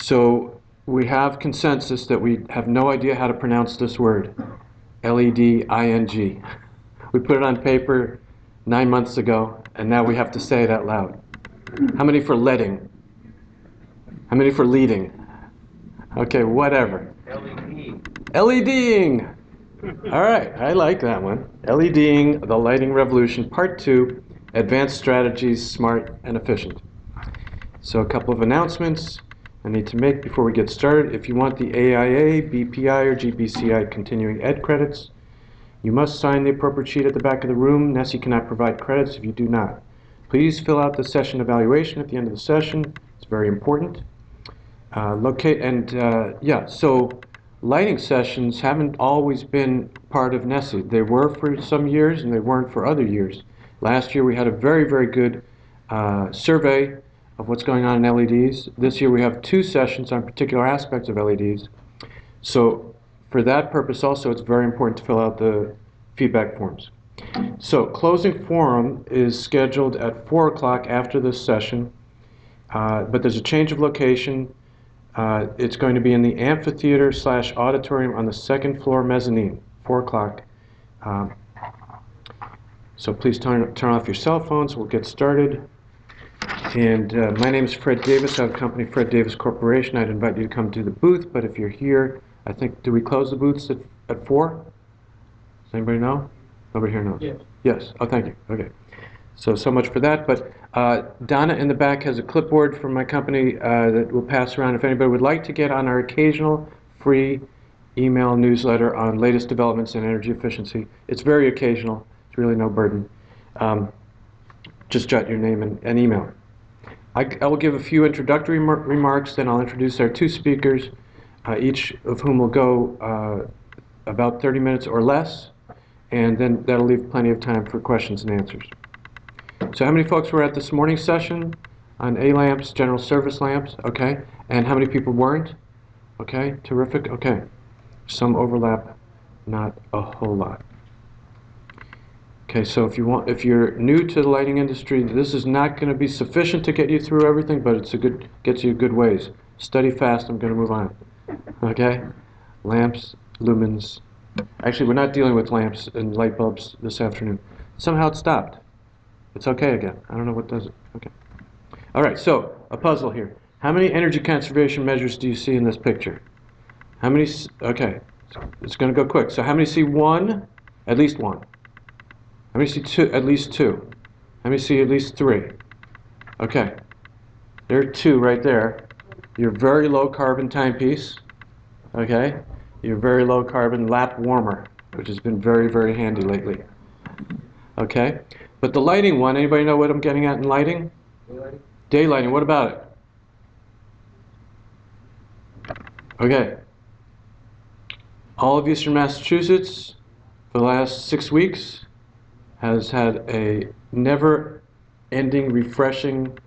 So we have consensus that we have no idea how to pronounce this word, L-E-D-I-N-G. We put it on paper 9 months ago, and now we have to say it out loud. How many for leading? How many for leading? Okay, whatever. LED. LEDing! All right, I like that one. LEDing, the lighting revolution, part 2, advanced strategies, smart and efficient. So a couple of announcements I need to make before we get started. If you want the AIA, BPI, or GBCI continuing ed credits, you must sign the appropriate sheet at the back of the room. NESI cannot provide credits if you do not. Please fill out the session evaluation at the end of the session. It's very important. So lighting sessions haven't always been part of NESI. They were for some years and they weren't for other years. Last year we had a very, very good survey of what's going on in LEDs. This year we have 2 sessions on particular aspects of LEDs. So for that purpose also, it's very important to fill out the feedback forms. So closing forum is scheduled at 4 o'clock after this session, but there's a change of location. It's going to be in the amphitheater/auditorium on the 2nd floor mezzanine, 4 o'clock. So please turn off your cell phones. We'll get started. And my name is Fred Davis. I have a company, Fred Davis Corporation. I'd invite you to come to the booth, but if you're here, I think, do we close the booths at 4? Does anybody know? Nobody here knows? Yes. Yes. Oh, thank you. Okay. So much for that. But Donna in the back has a clipboard from my company that we'll pass around. If anybody would like to get on our occasional free email newsletter on latest developments in energy efficiency, it's very occasional. It's really no burden. Just jot your name and email. I will give a few introductory remarks, then I'll introduce our 2 speakers, each of whom will go about 30 minutes or less, and then that'll leave plenty of time for questions and answers. So how many folks were at this morning's session on A-lamps, general service lamps? Okay. And how many people weren't? Okay, terrific. Okay. Some overlap, not a whole lot. Okay, so if you're new to the lighting industry, this is not going to be sufficient to get you through everything, but gets you a good ways. Study fast. I'm going to move on. Okay, lamps, lumens. Actually, we're not dealing with lamps and light bulbs this afternoon. Somehow it stopped. It's okay again. I don't know what does it. Okay. All right. So a puzzle here. How many energy conservation measures do you see in this picture? How many? Okay, it's going to go quick. So how many see 1? At least 1. How many see 2? At least 2. How many see at least 3? Okay. There are 2 right there. Your very low carbon timepiece. Okay. Your very low carbon lap warmer, which has been very, very handy lately. Okay. But the lighting one, anybody know what I'm getting at in lighting? Daylighting. Daylighting. What about it? Okay. All of Eastern Massachusetts for the last 6 weeks has had a never-ending, refreshing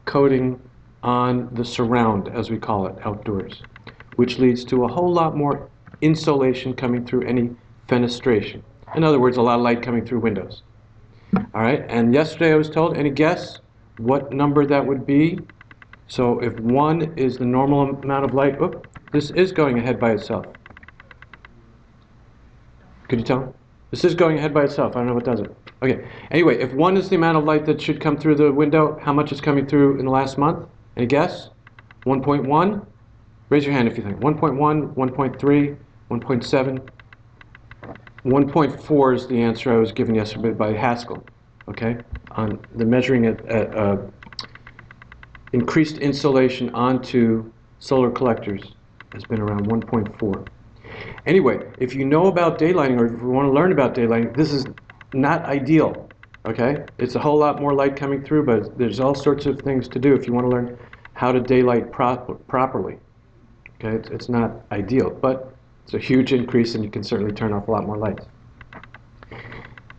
coating on the surround, as we call it, outdoors, which leads to a whole lot more insulation coming through any fenestration. In other words, a lot of light coming through windows. All right, and yesterday I was told, any guess what number that would be? So if 1 is the normal amount of light, this is going ahead by itself. Could you tell? This is going ahead by itself. I don't know what does it. Okay. Anyway, if 1 is the amount of light that should come through the window, how much is coming through in the last month? Any guess? 1.1? Raise your hand if you think. 1.1, 1.3, 1.7. 1.4 is the answer I was given yesterday by Haskell. Okay? On the measuring at increased insolation onto solar collectors has been around 1.4. Anyway, if you know about daylighting, or if you want to learn about daylighting, this is not ideal, okay? It's a whole lot more light coming through, but there's all sorts of things to do if you want to learn how to daylight properly. Okay, it's not ideal, but it's a huge increase, and you can certainly turn off a lot more lights.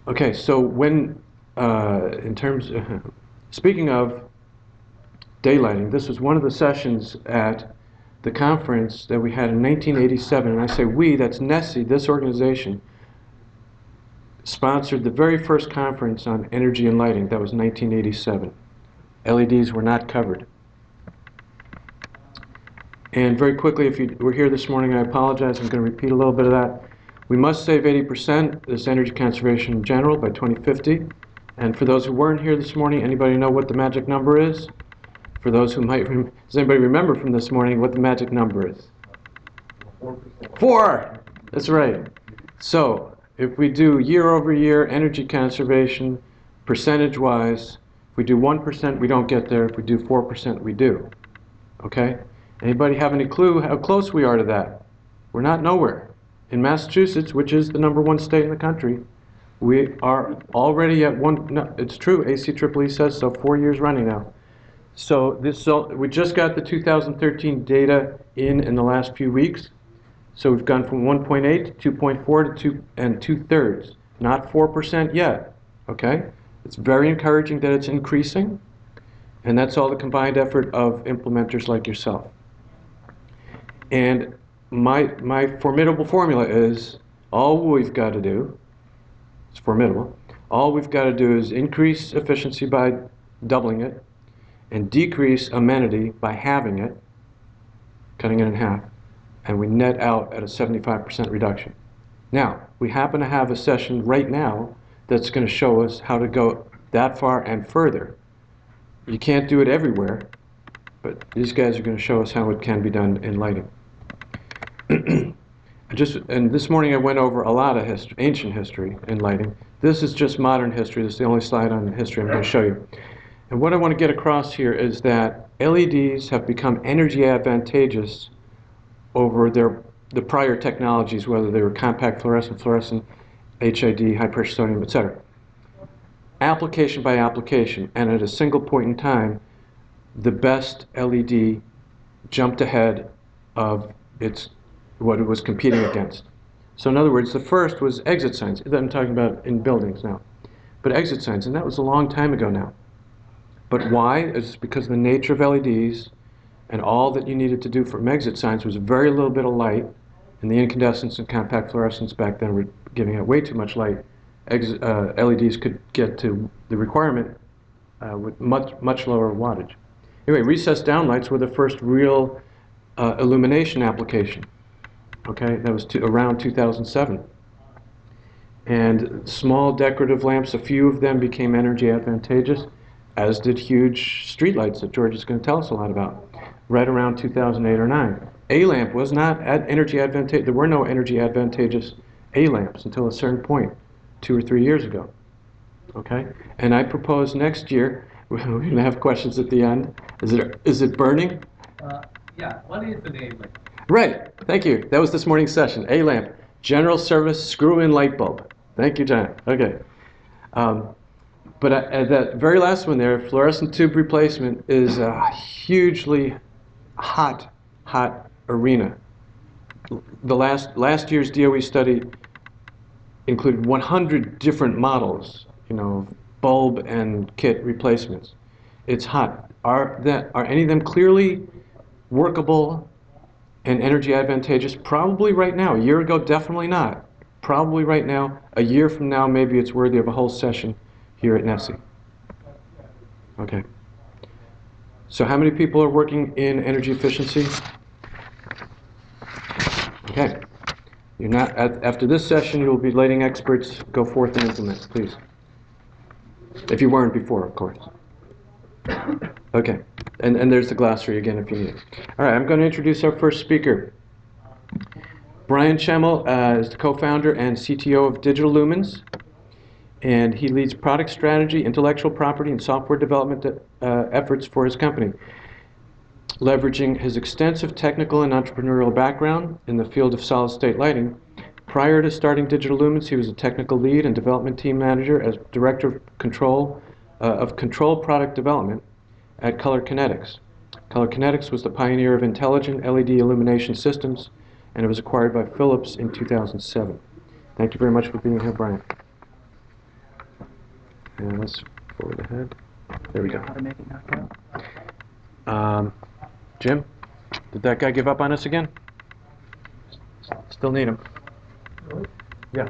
Okay, so when, speaking of daylighting, this was one of the sessions at the conference that we had in 1987, and I say we, that's NESI, this organization, sponsored the very first conference on energy and lighting. That was 1987. LEDs were not covered. And very quickly, if you were here this morning, I apologize, I'm going to repeat a little bit of that. We must save 80% this energy conservation in general by 2050. And for those who weren't here this morning, anybody know what the magic number is? For those who might, does anybody remember from this morning what the magic number is? 4%. 4! That's right. So, if we do year over year energy conservation, percentage-wise, if we do 1%, we don't get there. If we do 4%, we do. Okay? Anybody have any clue how close we are to that? We're not nowhere. In Massachusetts, which is the #1 state in the country, we are already at one. No, it's true. ACEEE says so. 4 years running now. So we just got the 2013 data in the last few weeks. So we've gone from 1.8 to 2.4 to 2 2/3. Not 4% yet. Okay. It's very encouraging that it's increasing, and that's all the combined effort of implementers like yourself. And my formidable formula is all we've got to do, it's formidable, all we've got to do is increase efficiency by doubling it and decrease amenity by halving it, cutting it in half, and we net out at a 75% reduction. Now, we happen to have a session right now that's going to show us how to go that far and further. You can't do it everywhere, but these guys are going to show us how it can be done in lighting. And this morning I went over a lot of ancient history in lighting. This is just modern history. This is the only slide on history I'm going to show you. And what I want to get across here is that LEDs have become energy advantageous over the prior technologies, whether they were compact fluorescent, HID, high pressure sodium, etc. Application by application, and at a single point in time, the best LED jumped ahead of what it was competing against. So in other words, the first was exit signs. That I'm talking about in buildings now. But exit signs, and that was a long time ago now. But why? It's because the nature of LEDs and all that you needed to do from exit signs was very little bit of light, and the incandescents and compact fluorescents back then were giving out way too much light. LEDs could get to the requirement with much lower wattage. Anyway, recessed downlights were the first real illumination application. Okay, that was around 2007. And small decorative lamps, a few of them became energy advantageous, as did huge streetlights that George is going to tell us a lot about, right around 2008 or 9. A lamp was not energy advantageous. There were no energy advantageous A lamps until a certain point, 2 or 3 years ago. Okay, and I propose next year, we're going to have questions at the end. Is it burning? Yeah, what is the name? Right, thank you. That was this morning's session. A-lamp, general service screw-in light bulb. Thank you, John. Okay. But that very last one there, fluorescent tube replacement, is a hugely hot arena. The last year's DOE study included 100 different models, bulb and kit replacements. It's hot. Are any of them clearly workable and energy advantageous? Probably right now. A year ago, definitely not. Probably right now. A year from now, maybe it's worthy of a whole session here at NESI. Okay. So how many people are working in energy efficiency? Okay. You're not, after this session, you'll be lighting experts. Go forth and implement, please. If you weren't before, of course. Okay. And there's the glossary again if you need it. All right, I'm going to introduce our first speaker. Brian Chemel is the co-founder and CTO of Digital Lumens, and he leads product strategy, intellectual property, and software development efforts for his company, leveraging his extensive technical and entrepreneurial background in the field of solid-state lighting. Prior to starting Digital Lumens, he was a technical lead and development team manager as director of control product development at Color Kinetics. Color Kinetics was the pioneer of intelligent LED illumination systems, and it was acquired by Philips in 2007. Thank you very much for being here, Brian. And let's forward ahead. There we go. How to make it knockout? Jim, did that guy give up on us again? Still need him. Yeah.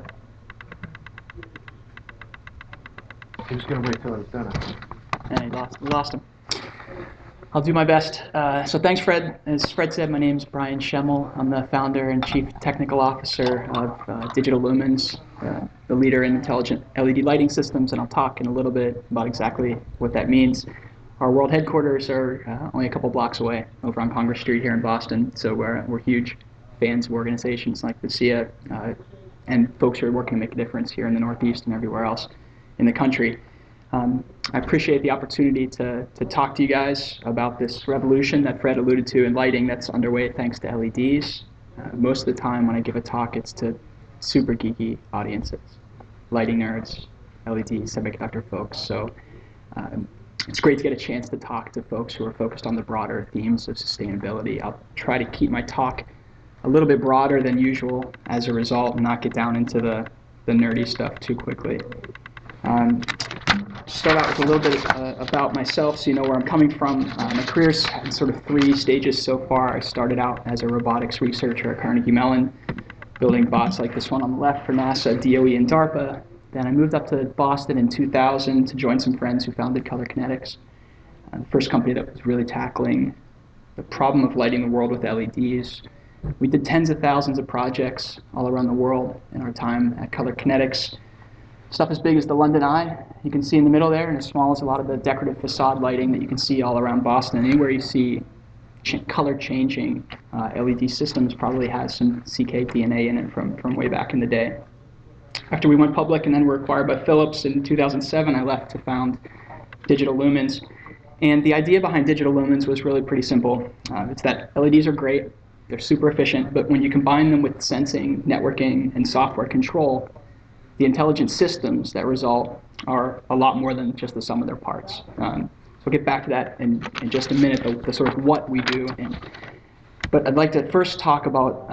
He was going to wait till I was done. And we lost him. I'll do my best. So thanks, Fred. As Fred said, my name is Brian Chemel. I'm the founder and chief technical officer of Digital Lumens, the leader in intelligent LED lighting systems, and I'll talk in a little bit about exactly what that means. Our world headquarters are only a couple blocks away, over on Congress Street here in Boston, so we're huge fans of organizations like the SIA and folks who are working to make a difference here in the Northeast and everywhere else in the country. I appreciate the opportunity to talk to you guys about this revolution that Fred alluded to in lighting that's underway thanks to LEDs. Most of the time when I give a talk, it's to super geeky audiences, lighting nerds, LED, semiconductor folks. So it's great to get a chance to talk to folks who are focused on the broader themes of sustainability. I'll try to keep my talk a little bit broader than usual as a result and not get down into the nerdy stuff too quickly. Start out with a little bit about myself so you know where I'm coming from. My career's had sort of 3 stages so far. I started out as a robotics researcher at Carnegie Mellon, building bots like this one on the left for NASA, DOE, and DARPA. Then I moved up to Boston in 2000 to join some friends who founded Color Kinetics, the first company that was really tackling the problem of lighting the world with LEDs. We did tens of thousands of projects all around the world in our time at Color Kinetics. Stuff as big as the London Eye, you can see in the middle there, and as small as a lot of the decorative facade lighting that you can see all around Boston. Anywhere you see color-changing LED systems probably has some CK DNA in it from way back in the day. After we went public and then were acquired by Philips in 2007, I left to found Digital Lumens. And the idea behind Digital Lumens was really pretty simple. It's that LEDs are great, they're super efficient, but when you combine them with sensing, networking, and software control, the intelligent systems that result are a lot more than just the sum of their parts. So we'll get back to that in just a minute, the sort of what we do. But I'd like to first talk about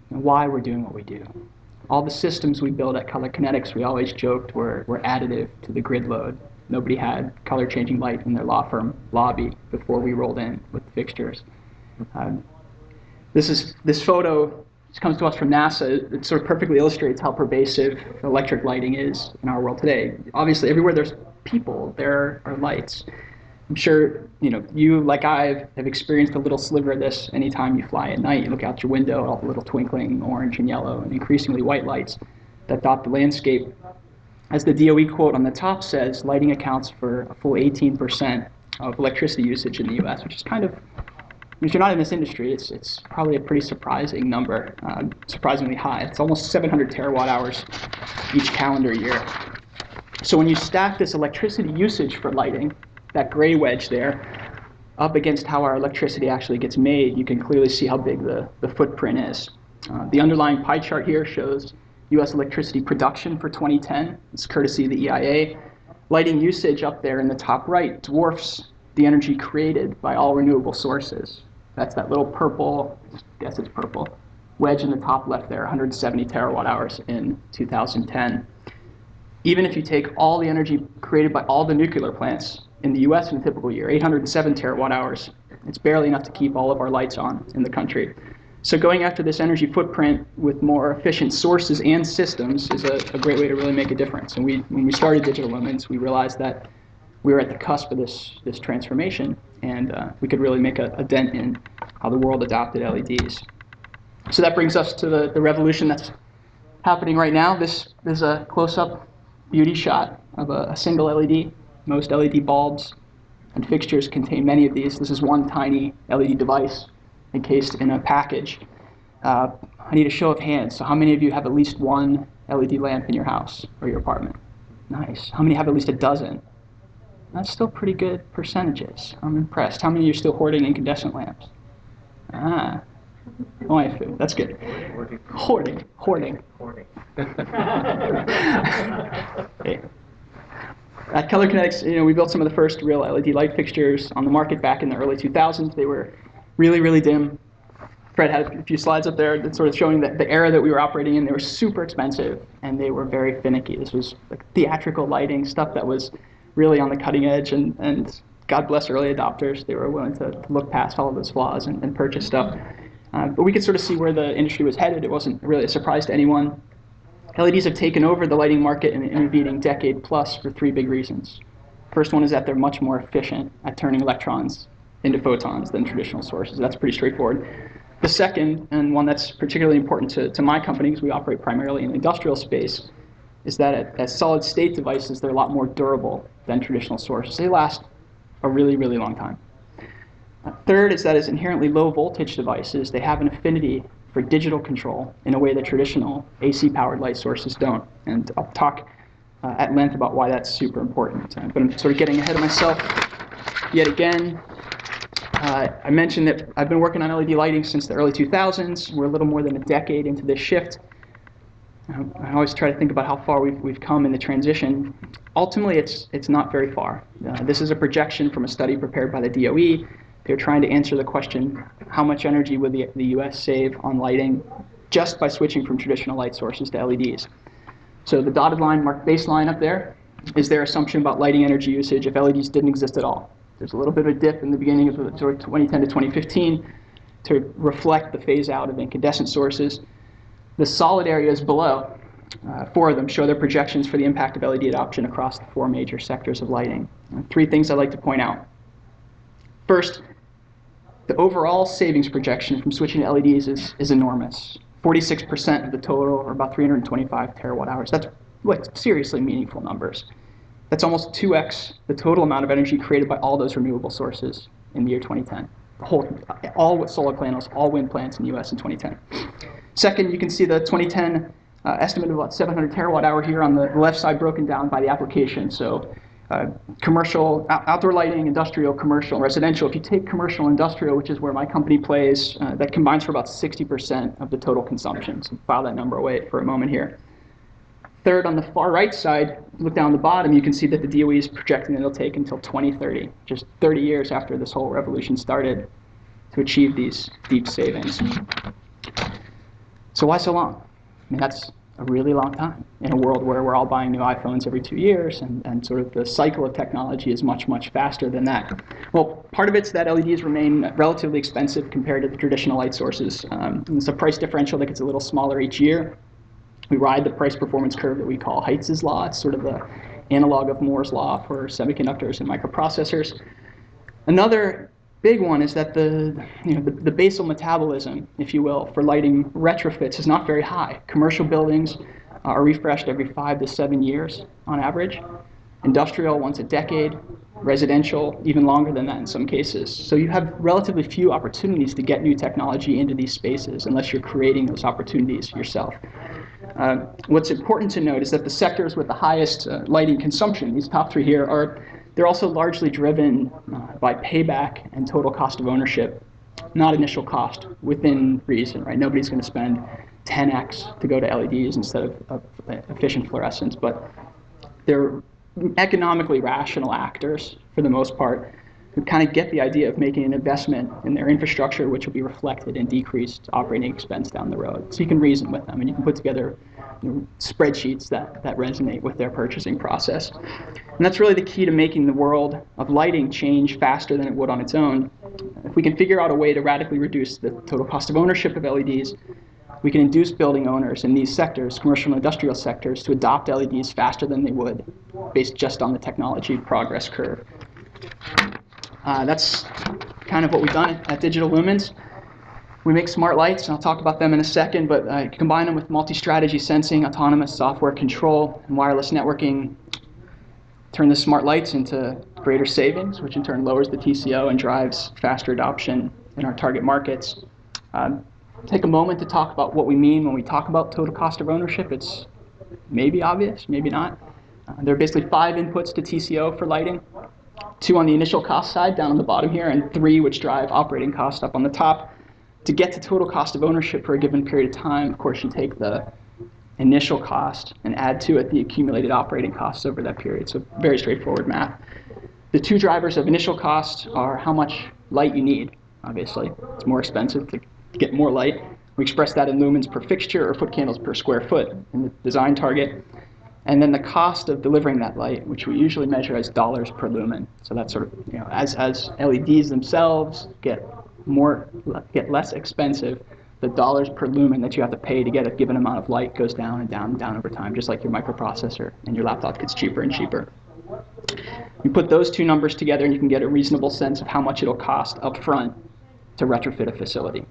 why we're doing what we do. All the systems we build at Color Kinetics, we always joked were additive to the grid load. Nobody had color-changing light in their law firm lobby before we rolled in with the fixtures. This photo comes to us from NASA. It sort of perfectly illustrates how pervasive electric lighting is in our world today. Obviously, everywhere there's people, there are lights. I'm sure you, like I, have experienced a little sliver of this anytime you fly at night. You look out your window, all the little twinkling orange and yellow and increasingly white lights that dot the landscape. As the DOE quote on the top says, lighting accounts for a full 18% of electricity usage in the US, which is kind of, if you're not in this industry, it's probably a pretty surprising number, surprisingly high. It's almost 700 terawatt hours each calendar year. So when you stack this electricity usage for lighting, that gray wedge there, up against how our electricity actually gets made, you can clearly see how big the footprint is. The underlying pie chart here shows US electricity production for 2010. It's courtesy of the EIA. Lighting usage up there in the top right dwarfs the energy created by all renewable sources. That's that little purple, I guess it's purple, wedge in the top left there, 170 terawatt hours in 2010. Even if you take all the energy created by all the nuclear plants in the US in a typical year, 807 terawatt hours, it's barely enough to keep all of our lights on in the country. So going after this energy footprint with more efficient sources and systems is a great way to really make a difference. And when we started Digital Lumens, we realized that we were at the cusp of this transformation, and we could really make a dent in how the world adopted LEDs. So that brings us to the revolution that's happening right now. This is a close-up beauty shot of a single LED. Most LED bulbs and fixtures contain many of these. This is one tiny LED device encased in a package. I need a show of hands. So how many of you have at least one LED lamp in your house or your apartment? Nice. How many have at least a dozen? That's still pretty good percentages. I'm impressed. How many of you are still hoarding incandescent lamps? Ah, only a few. That's good. Hoarding. Okay. At Color Kinetics, we built some of the first real LED light fixtures on the market back in the early 2000s. They were really, really dim. Fred had a few slides up there that sort of showing the era that we were operating in. They were super expensive, and they were very finicky. This was like theatrical lighting, stuff that was really on the cutting edge, and God bless early adopters. They were willing to look past all of those flaws and purchase stuff. But we could sort of see where the industry was headed. It wasn't really a surprise to anyone. LEDs have taken over the lighting market in the intervening decade plus for 3 big reasons. First one is that they're much more efficient at turning electrons into photons than traditional sources. That's pretty straightforward. The second, and one that's particularly important to my company, because we operate primarily in the industrial space, is that as solid state devices, they're a lot more durable than traditional sources. They last a really, really long time. Third is that as inherently low voltage devices, they have an affinity for digital control in a way that traditional AC powered light sources don't. And I'll talk at length about why that's super important. But I'm sort of getting ahead of myself yet again. I mentioned that I've been working on LED lighting since the early 2000s. We're a little more than a decade into this shift. I always try to think about how far we've come in the transition. Ultimately, it's not very far. This is a projection from a study prepared by the DOE. They're trying to answer the question, how much energy would the US save on lighting just by switching from traditional light sources to LEDs? So the dotted line marked baseline up there is their assumption about lighting energy usage if LEDs didn't exist at all. There's a little bit of a dip in the beginning of sort of 2010 to 2015 to reflect the phase out of incandescent sources. The solid areas below, 4 of them, show their projections for the impact of LED adoption across the 4 major sectors of lighting. 3 things I'd like to point out. First, the overall savings projection from switching to LEDs is enormous. 46% of the total, or about 325 terawatt hours. That's like seriously meaningful numbers. That's almost 2x the total amount of energy created by all those renewable sources in the year 2010. All with solar panels, all wind plants in the US in 2010. Second, you can see the 2010 estimate of about 700 terawatt hour here on the left side broken down by the application. So commercial, outdoor lighting, industrial, commercial, residential. If you take commercial industrial, which is where my company plays, that combines for about 60% of the total consumption. So file that number away for a moment here. Third, on the far right side, look down the bottom, you can see that the DOE is projecting that it'll take until 2030, just 30 years after this whole revolution started, to achieve these deep savings. So why so long? I mean, that's a really long time in a world where we're all buying new iPhones every 2 years, and sort of the cycle of technology is much, much faster than that. Well, part of it's that LEDs remain relatively expensive compared to the traditional light sources. And it's a price differential that gets a little smaller each year. We ride the price performance curve that we call Heitz's law. It's sort of the analog of Moore's law for semiconductors and microprocessors. Another big one is that the basal metabolism, if you will, for lighting retrofits is not very high. Commercial buildings are refreshed every 5 to 7 years on average. Industrial, once a decade. Residential, even longer than that in some cases. So you have relatively few opportunities to get new technology into these spaces unless you're creating those opportunities yourself. What's important to note is that the sectors with the highest lighting consumption, these top 3 here, they're also largely driven by payback and total cost of ownership, not initial cost, within reason, right? Nobody's going to spend 10x to go to LEDs instead of efficient fluorescence, but they're economically rational actors, for the most part, who kind of get the idea of making an investment in their infrastructure, which will be reflected in decreased operating expense down the road. So you can reason with them, and you can put together spreadsheets that resonate with their purchasing process. And that's really the key to making the world of lighting change faster than it would on its own. If we can figure out a way to radically reduce the total cost of ownership of LEDs, we can induce building owners in these sectors, commercial and industrial sectors, to adopt LEDs faster than they would, based just on the technology progress curve. That's kind of what we've done at Digital Lumens. We make smart lights, and I'll talk about them in a second, but combine them with multi-strategy sensing, autonomous software control, and wireless networking. Turn the smart lights into greater savings, which in turn lowers the TCO and drives faster adoption in our target markets. Take a moment to talk about what we mean when we talk about total cost of ownership. It's maybe obvious, maybe not. There are basically 5 inputs to TCO for lighting. 2 on the initial cost side, down on the bottom here, and 3 which drive operating cost up on the top. To get to total cost of ownership for a given period of time, of course, you take the initial cost and add to it the accumulated operating costs over that period. So very straightforward math. The 2 drivers of initial cost are how much light you need, obviously. It's more expensive to get more light. We express that in lumens per fixture or foot candles per square foot in the design target. And then the cost of delivering that light, which we usually measure as dollars per lumen. So that's sort of, as LEDs themselves get less expensive, the dollars per lumen that you have to pay to get a given amount of light goes down and down and down over time, just like your microprocessor, and your laptop gets cheaper and cheaper. You put those two numbers together and you can get a reasonable sense of how much it'll cost up front to retrofit a facility.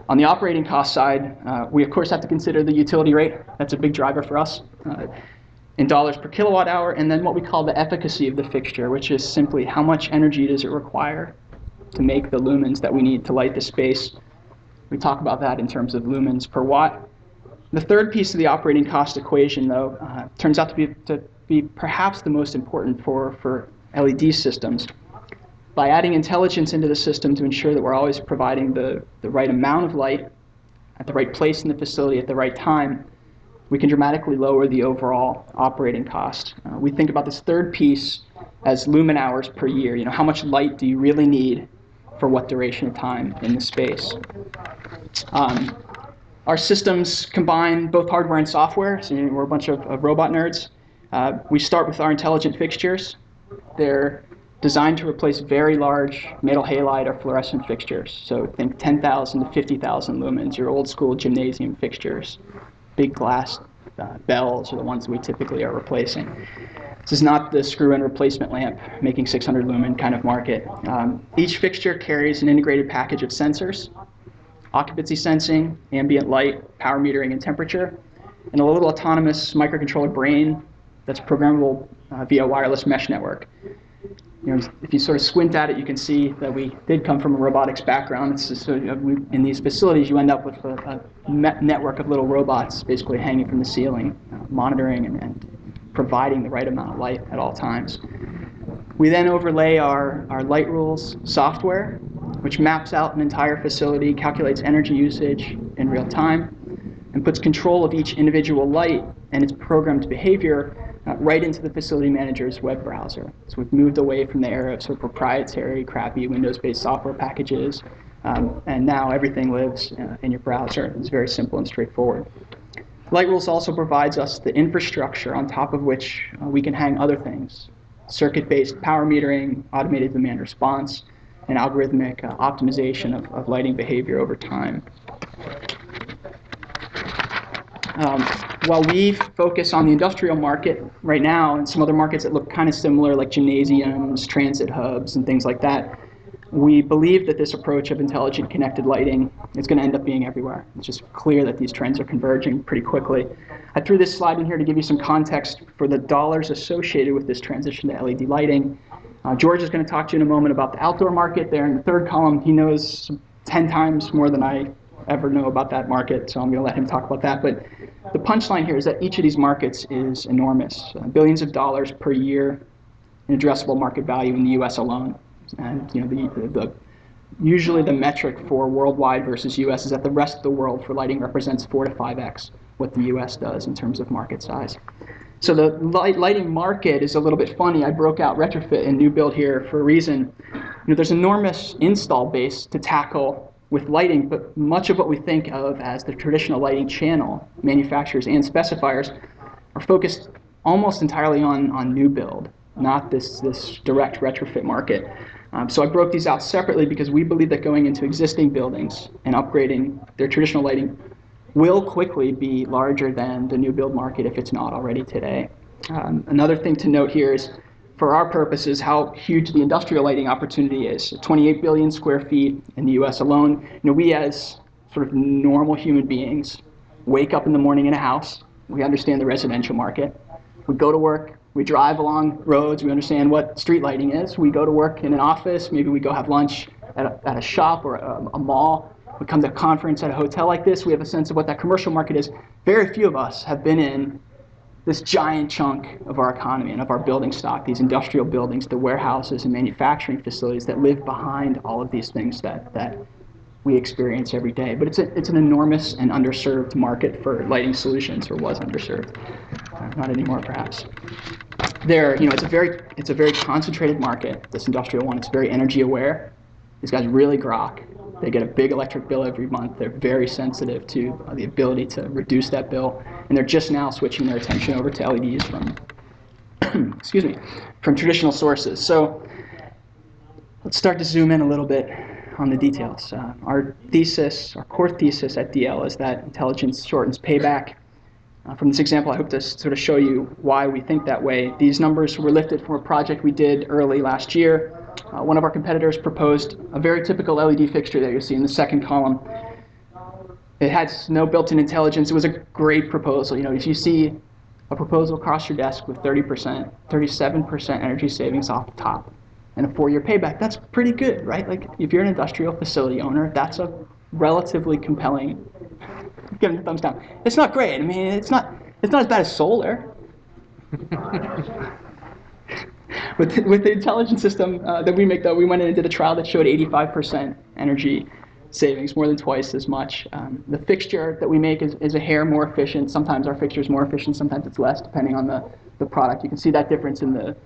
On the operating cost side, we of course have to consider the utility rate. That's a big driver for us in dollars per kilowatt hour, and then what we call the efficacy of the fixture, which is simply how much energy does it require to make the lumens that we need to light the space. We talk about that in terms of lumens per watt. The third piece of the operating cost equation, though, turns out to be perhaps the most important for LED systems. By adding intelligence into the system to ensure that we're always providing the right amount of light at the right place in the facility at the right time, we can dramatically lower the overall operating cost. We think about this third piece as lumen hours per year. You know, how much light do you really need for what duration of time in the space? Our systems combine both hardware and software, so we're a bunch of robot nerds. We start with our intelligent fixtures. They're designed to replace very large metal halide or fluorescent fixtures. So think 10,000 to 50,000 lumens, your old school gymnasium fixtures. Big glass bells are the ones we typically are replacing. This is not the screw-in replacement lamp making 600 lumen kind of market. Each fixture carries an integrated package of sensors: occupancy sensing, ambient light, power metering, and temperature, and a little autonomous microcontroller brain that's programmable via wireless mesh network. You know, if you sort of squint at it, you can see that we did come from a robotics background. It's just, in these facilities, you end up with a network of little robots basically hanging from the ceiling, monitoring and providing the right amount of light at all times. We then overlay our light rules software, which maps out an entire facility, calculates energy usage in real time, and puts control of each individual light and its programmed behavior right into the facility manager's web browser. So we've moved away from the era of sort of proprietary, crappy Windows-based software packages, and now everything lives in your browser. It's very simple and straightforward. Light rules also provides us the infrastructure on top of which we can hang other things: circuit-based power metering, automated demand response, and algorithmic optimization of lighting behavior over time. While we focus on the industrial market right now and some other markets that look kind of similar, like gymnasiums, transit hubs, and things like that, we believe that this approach of intelligent connected lighting is going to end up being everywhere. It's just clear that these trends are converging pretty quickly. I threw this slide in here to give you some context for the dollars associated with this transition to LED lighting. George is going to talk to you in a moment about the outdoor market there in the third column. He knows 10 times more than I ever know about that market, so I'm going to let him talk about that. But the punchline here is that each of these markets is enormous. Billions of dollars per year in addressable market value in the US alone. And you know, usually the metric for worldwide versus US is that the rest of the world for lighting represents 4 to 5x what the US does in terms of market size. So the lighting market is a little bit funny. I broke out retrofit and new build here for a reason. You know, there's enormous install base to tackle with lighting, but much of what we think of as the traditional lighting channel, manufacturers and specifiers, are focused almost entirely on new build, not this direct retrofit market. So I broke these out separately because we believe that going into existing buildings and upgrading their traditional lighting will quickly be larger than the new build market if it's not already today. Another thing to note here is, for our purposes, how huge the industrial lighting opportunity is. 28 billion square feet in the US alone. You know, we as sort of normal human beings wake up in the morning in a house. We understand the residential market. We go to work. We drive along roads. We understand what street lighting is. We go to work in an office. Maybe we go have lunch at a shop or a mall. We come to a conference at a hotel like this. We have a sense of what that commercial market is. Very few of us have been in this giant chunk of our economy and of our building stock, these industrial buildings, the warehouses and manufacturing facilities that live behind all of these things that we experience every day. But it's an enormous and underserved market for lighting solutions, or was underserved. Not anymore, perhaps. It's a very concentrated market, this industrial one. It's very energy aware. These guys really grok. They get a big electric bill every month. They're very sensitive to the ability to reduce that bill. And they're just now switching their attention over to LEDs from, from traditional sources. So let's start to zoom in a little bit on the details. Our core thesis at DL is that intelligence shortens payback, From this example, I hope to sort of show you why we think that way. These numbers were lifted from a project we did early last year. One of our competitors proposed a very typical LED fixture that you see in the second column. It had no built-in intelligence. It was a great proposal. If you see a proposal across your desk with 30%, 37% energy savings off the top, and a 4-year payback, that's pretty good, right? Like, if you're an industrial facility owner, that's a relatively compelling. Give it a thumbs down. It's not great. I mean, it's not as bad as solar. With the intelligence system that we make, though, we went in and did a trial that showed 85% energy savings, more than twice as much. The fixture that we make is a hair more efficient. Sometimes our fixture is more efficient, sometimes it's less, depending on the product. You can see that difference in the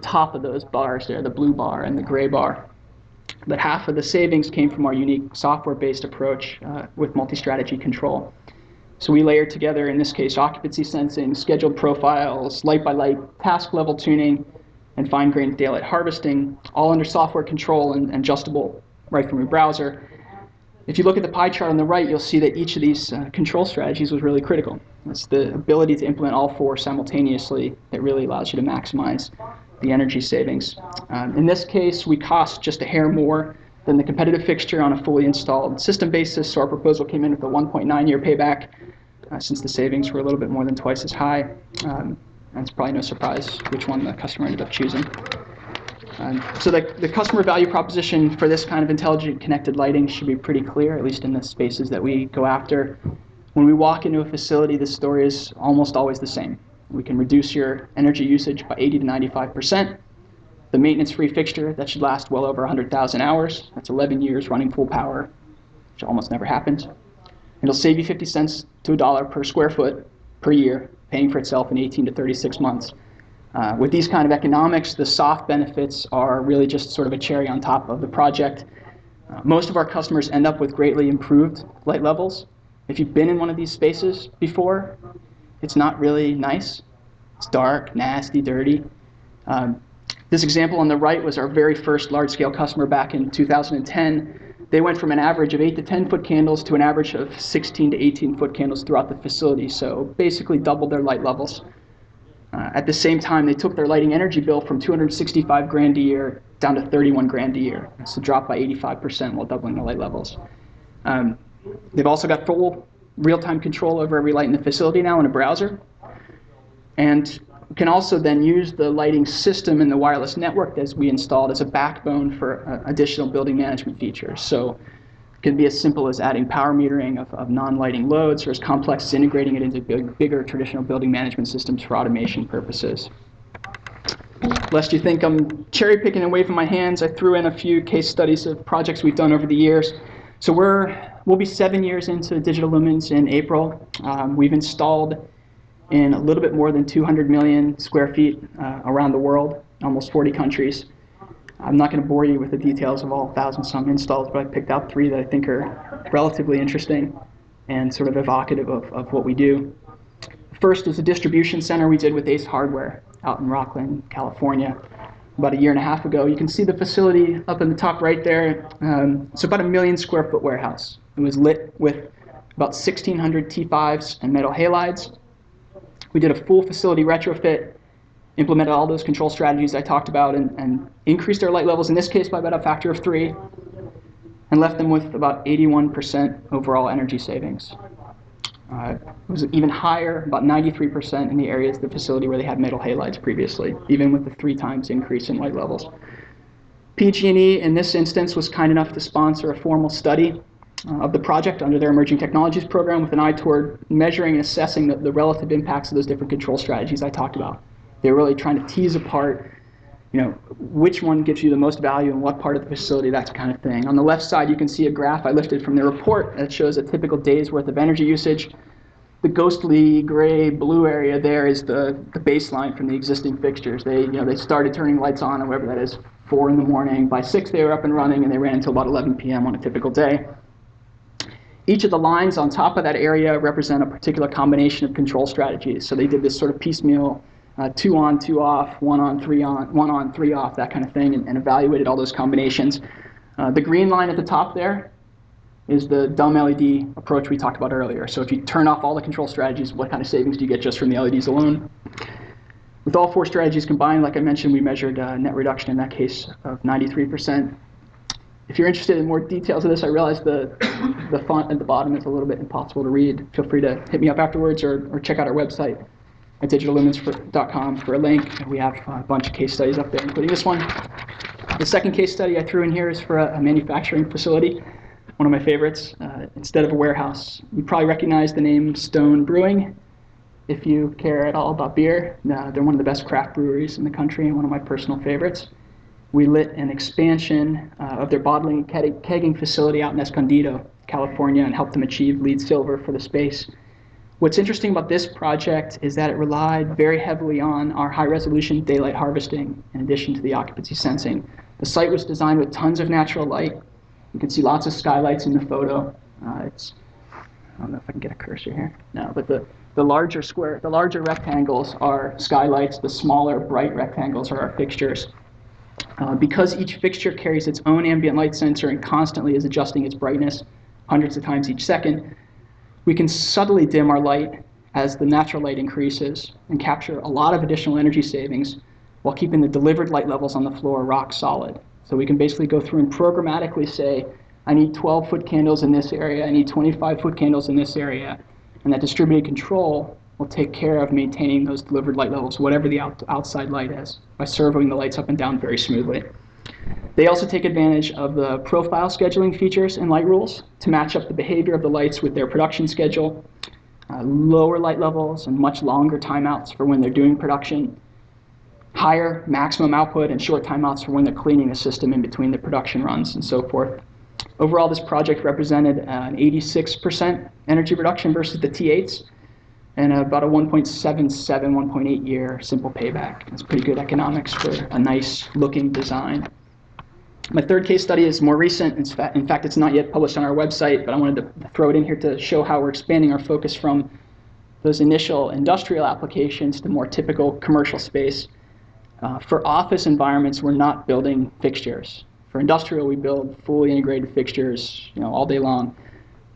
top of those bars there, the blue bar and the gray bar. But half of the savings came from our unique software-based approach with multi-strategy control. So we layered together, in this case, occupancy sensing, scheduled profiles, light-by-light task level tuning, and fine-grained daylight harvesting, all under software control and adjustable right from your browser. If you look at the pie chart on the right, you'll see that each of these control strategies was really critical. It's the ability to implement all 4 simultaneously that really allows you to maximize the energy savings. In this case, we cost just a hair more than the competitive fixture on a fully installed system basis, so our proposal came in with a 1.9-year payback, since the savings were a little bit more than twice as high. And it's probably no surprise which one the customer ended up choosing. So the customer value proposition for this kind of intelligent connected lighting should be pretty clear, at least in the spaces that we go after. When we walk into a facility, the story is almost always the same. We can reduce your energy usage by 80 to 95%. The maintenance-free fixture, that should last well over 100,000 hours. That's 11 years running full power, which almost never happens. It'll save you 50 cents to $1 per square foot per year, paying for itself in 18 to 36 months. With these kind of economics, the soft benefits are really just sort of a cherry on top of the project. Most of our customers end up with greatly improved light levels. If you've been in one of these spaces before, it's not really nice. It's dark, nasty, dirty. This example on the right was our very first large-scale customer back in 2010. They went from an average of 8 to 10-foot candles to an average of 16 to 18-foot candles throughout the facility, so basically doubled their light levels. At the same time, they took their lighting energy bill from $265,000 a year down to $31,000 a year, so dropped by 85% while doubling the light levels. They've also got full real-time control over every light in the facility now in a browser, and can also then use the lighting system and the wireless network that we installed as a backbone for additional building management features. So it can be as simple as adding power metering of non-lighting loads, or as complex as integrating it into bigger traditional building management systems for automation purposes. Lest you think I'm cherry picking and waving my hands, I threw in a few case studies of projects we've done over the years. So we'll be 7 years into Digital Lumens in April. We've installed in a little bit more than 200 million square feet around the world, almost 40 countries. I'm not going to bore you with the details of all 1,000-some installs, but I picked out 3 that I think are relatively interesting and sort of evocative of what we do. First is a distribution center we did with Ace Hardware out in Rockland, California, about 1.5 years ago. You can see the facility up in the top right there. It's about a 1 million square foot warehouse. It was lit with about 1,600 T5s and metal halides. We did a full facility retrofit, implemented all those control strategies I talked about, and increased our light levels, in this case by about a factor of 3, and left them with about 81% overall energy savings. It was even higher, about 93% in the areas of the facility where they had metal halides previously, even with the 3 times increase in light levels. PG&E, in this instance, was kind enough to sponsor a formal study of the project under their Emerging Technologies program with an eye toward measuring and assessing the relative impacts of those different control strategies I talked about. They were really trying to tease apart, which one gives you the most value in what part of the facility, that kind of thing. On the left side, you can see a graph I lifted from their report that shows a typical day's worth of energy usage. The ghostly gray blue area there is the baseline from the existing fixtures. They started turning lights on, or whatever that is, 4 in the morning. By 6, they were up and running, and they ran until about 11 p.m. on a typical day. Each of the lines on top of that area represent a particular combination of control strategies. So they did this sort of piecemeal 2 on, 2 off, 1 on, 3 on, 1 on, 3 off, that kind of thing, and evaluated all those combinations. The green line at the top there is the dumb LED approach we talked about earlier. So if you turn off all the control strategies, what kind of savings do you get just from the LEDs alone? With all 4 strategies combined, like I mentioned, we measured net reduction in that case of 93%. If you're interested in more details of this, I realize the font at the bottom is a little bit impossible to read. Feel free to hit me up afterwards or check out our website at digitallumens.com for a link. We have a bunch of case studies up there, including this one. The second case study I threw in here is for a manufacturing facility, one of my favorites. Instead of a warehouse, you probably recognize the name Stone Brewing. If you care at all about beer, they're one of the best craft breweries in the country and one of my personal favorites. We lit an expansion of their bottling and kegging facility out in Escondido, California, and helped them achieve LEED Silver for the space. What's interesting about this project is that it relied very heavily on our high-resolution daylight harvesting in addition to the occupancy sensing. The site was designed with tons of natural light. You can see lots of skylights in the photo. I don't know if I can get a cursor here. No, but the larger rectangles are skylights. The smaller bright rectangles are our fixtures. Because each fixture carries its own ambient light sensor and constantly is adjusting its brightness hundreds of times each second, we can subtly dim our light as the natural light increases and capture a lot of additional energy savings while keeping the delivered light levels on the floor rock solid. So we can basically go through and programmatically say, I need 12-foot candles in this area, I need 25-foot candles in this area, and that distributed control will take care of maintaining those delivered light levels, whatever the outside light is, by servoing the lights up and down very smoothly. They also take advantage of the profile scheduling features and light rules to match up the behavior of the lights with their production schedule, lower light levels and much longer timeouts for when they're doing production, higher maximum output and short timeouts for when they're cleaning the system in between the production runs and so forth. Overall, this project represented an 86% energy reduction versus the T8s and about a 1.77, 1.8 year simple payback. It's pretty good economics for a nice looking design. My third case study is more recent. In fact, it's not yet published on our website, but I wanted to throw it in here to show how we're expanding our focus from those initial industrial applications to more typical commercial space. For office environments, we're not building fixtures. For industrial, we build fully integrated fixtures, all day long.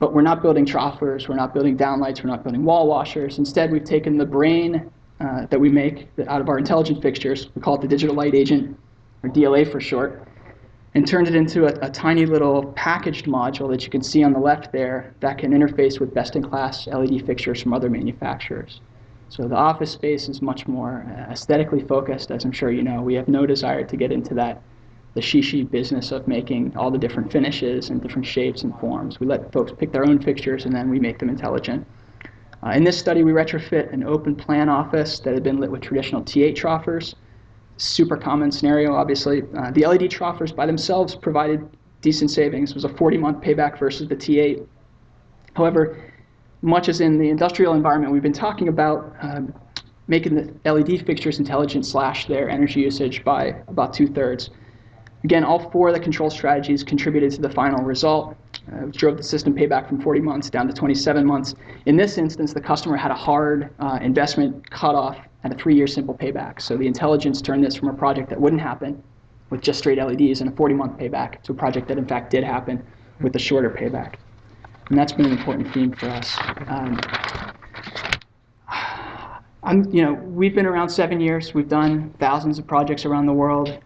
But we're not building troffers, we're not building downlights, we're not building wall washers. Instead, we've taken the brain that we make out of our intelligent fixtures, we call it the digital light agent, or DLA for short, and turned it into a tiny little packaged module that you can see on the left there that can interface with best-in-class LED fixtures from other manufacturers. So the office space is much more aesthetically focused, as I'm sure you know. We have no desire to get into the shishi business of making all the different finishes and different shapes and forms. We let folks pick their own fixtures and then we make them intelligent. In this study, we retrofit an open plan office that had been lit with traditional T8 troffers. Super common scenario, obviously. The LED troffers by themselves provided decent savings. It was a 40-month payback versus the T8. However, much as in the industrial environment we've been talking about, making the LED fixtures intelligent slashed their energy usage by about 2/3. Again, all 4 of the control strategies contributed to the final result, which drove the system payback from 40 months down to 27 months. In this instance, the customer had a hard investment cutoff at a 3-year simple payback. So the intelligence turned this from a project that wouldn't happen with just straight LEDs and a 40-month payback to a project that in fact did happen with a shorter payback. And that's been an important theme for us. We've been around 7 years. We've done thousands of projects around the world.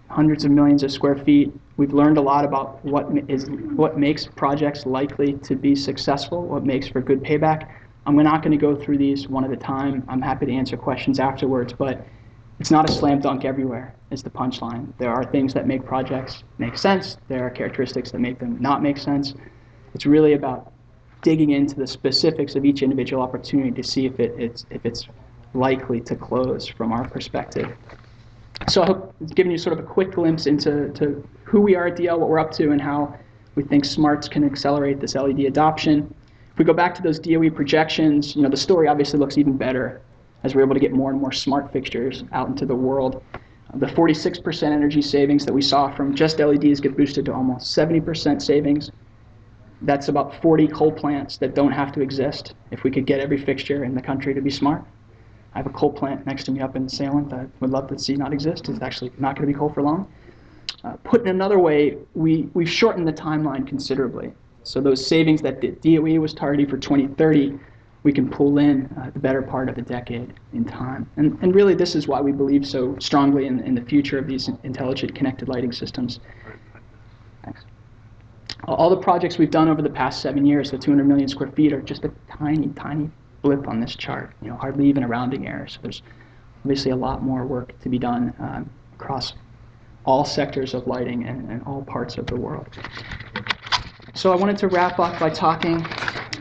Hundreds of millions of square feet. We've learned a lot about what makes projects likely to be successful, what makes for good payback. I'm not going to go through these one at a time. I'm happy to answer questions afterwards, but it's not a slam dunk everywhere, is the punchline. There are things that make projects make sense. There are characteristics that make them not make sense. It's really about digging into the specifics of each individual opportunity to see if it's likely to close from our perspective. So I hope it's given you sort of a quick glimpse into who we are at DL, what we're up to, and how we think smarts can accelerate this LED adoption. If we go back to those DOE projections, the story obviously looks even better as we're able to get more and more smart fixtures out into the world. The 46% energy savings that we saw from just LEDs get boosted to almost 70% savings. That's about 40 coal plants that don't have to exist if we could get every fixture in the country to be smart. I have a coal plant next to me up in Salem that I would love to see not exist. It's actually not going to be coal for long. Put in another way, we've shortened the timeline considerably. So those savings that the DOE was targeting for 2030, we can pull in the better part of a decade in time. And really, this is why we believe so strongly in the future of these intelligent connected lighting systems. Thanks. All the projects we've done over the past 7 years, the 200 million square feet, are just a tiny, tiny blip on this chart, hardly even a rounding error. So there's obviously a lot more work to be done across all sectors of lighting and all parts of the world. So I wanted to wrap up by talking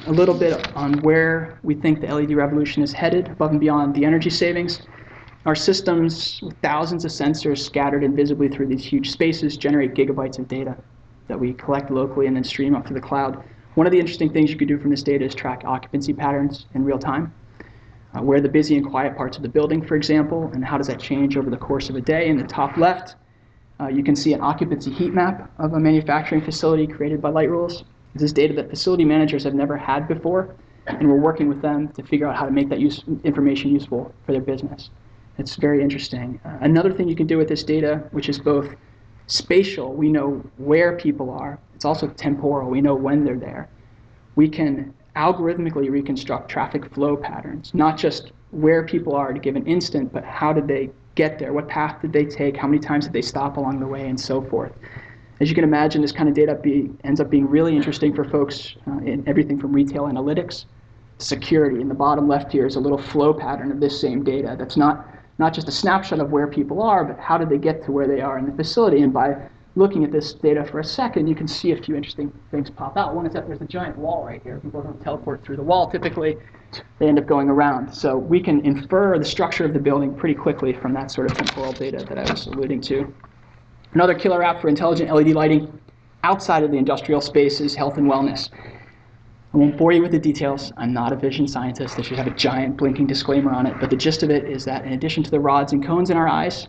a little bit on where we think the LED revolution is headed above and beyond the energy savings. Our systems, with thousands of sensors scattered invisibly through these huge spaces, generate gigabytes of data that we collect locally and then stream up to the cloud. One of the interesting things you could do from this data is track occupancy patterns in real time. Where are the busy and quiet parts of the building, for example, and how does that change over the course of a day? In the top left, you can see an occupancy heat map of a manufacturing facility created by Light Rules. This is data that facility managers have never had before, and we're working with them to figure out how to make that information useful for their business. It's very interesting. Another thing you can do with this data, which is both spatial, we know where people are. It's also temporal, we know when they're there. We can algorithmically reconstruct traffic flow patterns, not just where people are at a given instant, but how did they get there? What path did they take? How many times did they stop along the way, and so forth. As you can imagine, this kind of data ends up being really interesting for folks in everything from retail analytics to security. In the bottom left here is a little flow pattern of this same data. That's not just a snapshot of where people are, but how did they get to where they are in the facility. And by looking at this data for a second, you can see a few interesting things pop out. One is that there's a giant wall right here. People don't teleport through the wall typically. They end up going around. So we can infer the structure of the building pretty quickly from that sort of temporal data that I was alluding to. Another killer app for intelligent LED lighting outside of the industrial space is health and wellness. I won't bore you with the details. I'm not a vision scientist. I should have a giant blinking disclaimer on it. But the gist of it is that in addition to the rods and cones in our eyes,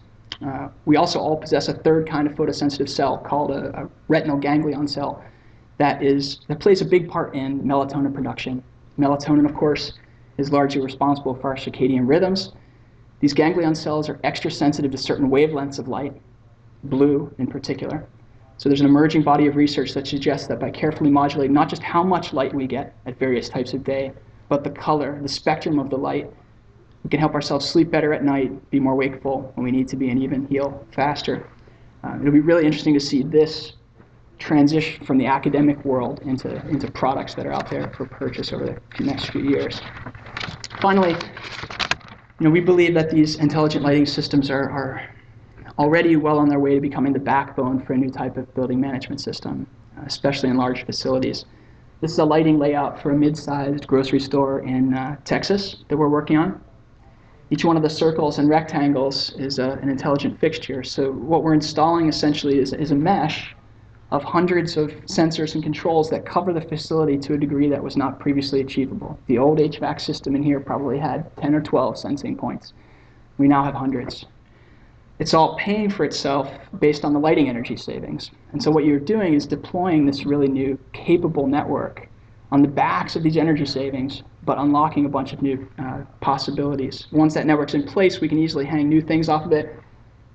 we also all possess a third kind of photosensitive cell called a retinal ganglion cell that plays a big part in melatonin production. Melatonin, of course, is largely responsible for our circadian rhythms. These ganglion cells are extra sensitive to certain wavelengths of light, blue in particular. So there's an emerging body of research that suggests that by carefully modulating not just how much light we get at various types of day, but the color, the spectrum of the light, we can help ourselves sleep better at night, be more wakeful when we need to be, and even heal faster. It'll be really interesting to see this transition from the academic world into products that are out there for purchase over the next few years. Finally, we believe that these intelligent lighting systems are already well on their way to becoming the backbone for a new type of building management system, especially in large facilities. This is a lighting layout for a mid-sized grocery store in Texas that we're working on. Each one of the circles and rectangles is an intelligent fixture. So what we're installing essentially is a mesh of hundreds of sensors and controls that cover the facility to a degree that was not previously achievable. The old HVAC system in here probably had 10 or 12 sensing points. We now have hundreds. It's all paying for itself based on the lighting energy savings. And so what you're doing is deploying this really new capable network on the backs of these energy savings, but unlocking a bunch of new possibilities. Once that network's in place, we can easily hang new things off of it,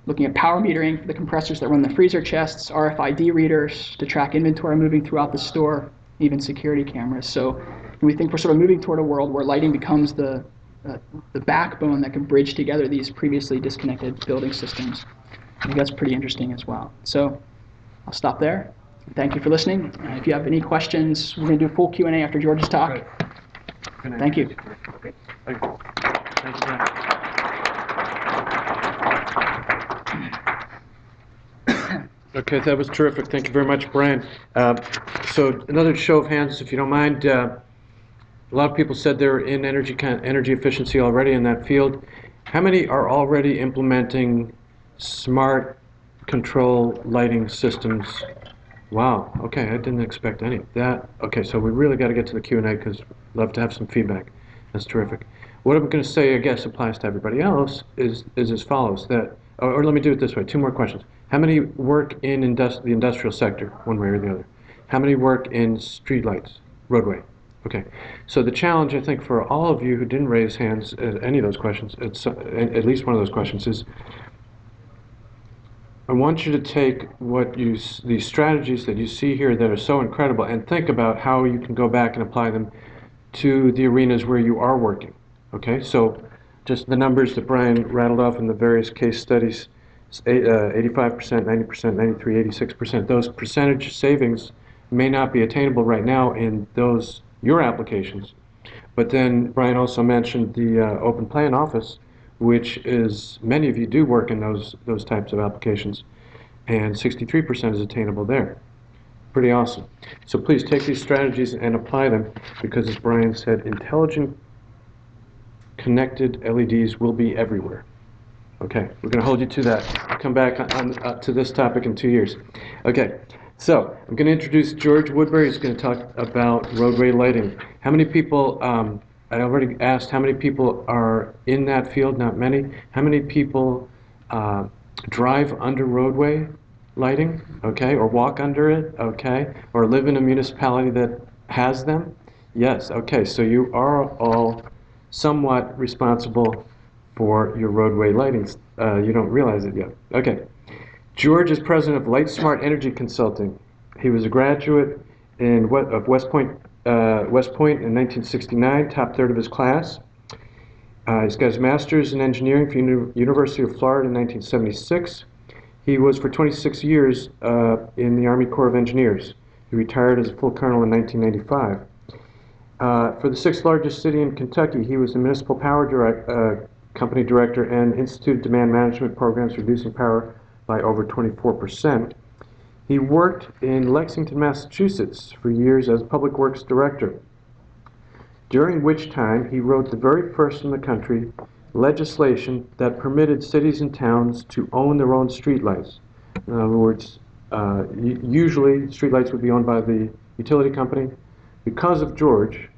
looking at power metering for the compressors that run the freezer chests, RFID readers to track inventory moving throughout the store, even security cameras. So we think we're sort of moving toward a world where lighting becomes the backbone that can bridge together these previously disconnected building systems. I think that's pretty interesting as well. So I'll stop there. Thank you for listening. If you have any questions, we're going to do a full Q&A after George's talk. Great. Thank you. Okay. Thank you. Thank you, Brian. Okay, that was terrific. Thank you very much, Brian. So another show of hands, if you don't mind. A lot of people said they're in energy efficiency already in that field. How many are already implementing smart control lighting systems? Wow. Okay, I didn't expect any. Okay, so we really got to get to the Q&A because we'd love to have some feedback. That's terrific. What I'm going to say, I guess, applies to everybody else is as follows. Or let me do it this way. Two more questions. How many work in the industrial sector, one way or the other? How many work in streetlights, roadway? Okay. So the challenge, I think, for all of you who didn't raise hands at any of those questions, at least one of those questions, is I want you to take these strategies that you see here that are so incredible and think about how you can go back and apply them to the arenas where you are working. Okay, so just the numbers that Brian rattled off in the various case studies, 85%, 90%, 93, 86%, those percentage savings may not be attainable right now in your applications. But then Brian also mentioned the open plan office, which is, many of you do work in those types of applications, and 63% is attainable there. Pretty awesome. So please take these strategies and apply them, because as Brian said, intelligent connected LEDs will be everywhere. Okay, we're going to hold you to that. I'll come back to this topic in 2 years. Okay, so I'm going to introduce George Woodbury. He's going to talk about roadway lighting. How many people, I already asked how many people are in that field, not many. How many people drive under roadway lighting, okay, or walk under it, okay, or live in a municipality that has them? Yes, okay, so you are all somewhat responsible for your roadway lighting. You don't realize it yet. Okay. George is president of Light Smart Energy Consulting. He was a graduate of West Point in 1969, top third of his class. He's got his master's in engineering from University of Florida in 1976. He was for 26 years in the Army Corps of Engineers. He retired as a full colonel in 1995. For the sixth largest city in Kentucky, he was the municipal power company director and instituted demand management programs, reducing power by over 24%. He worked in Lexington, Massachusetts for years as public works director, during which time he wrote the very first in the country legislation that permitted cities and towns to own their own streetlights. In other words, usually streetlights would be owned by the utility company. Because of George,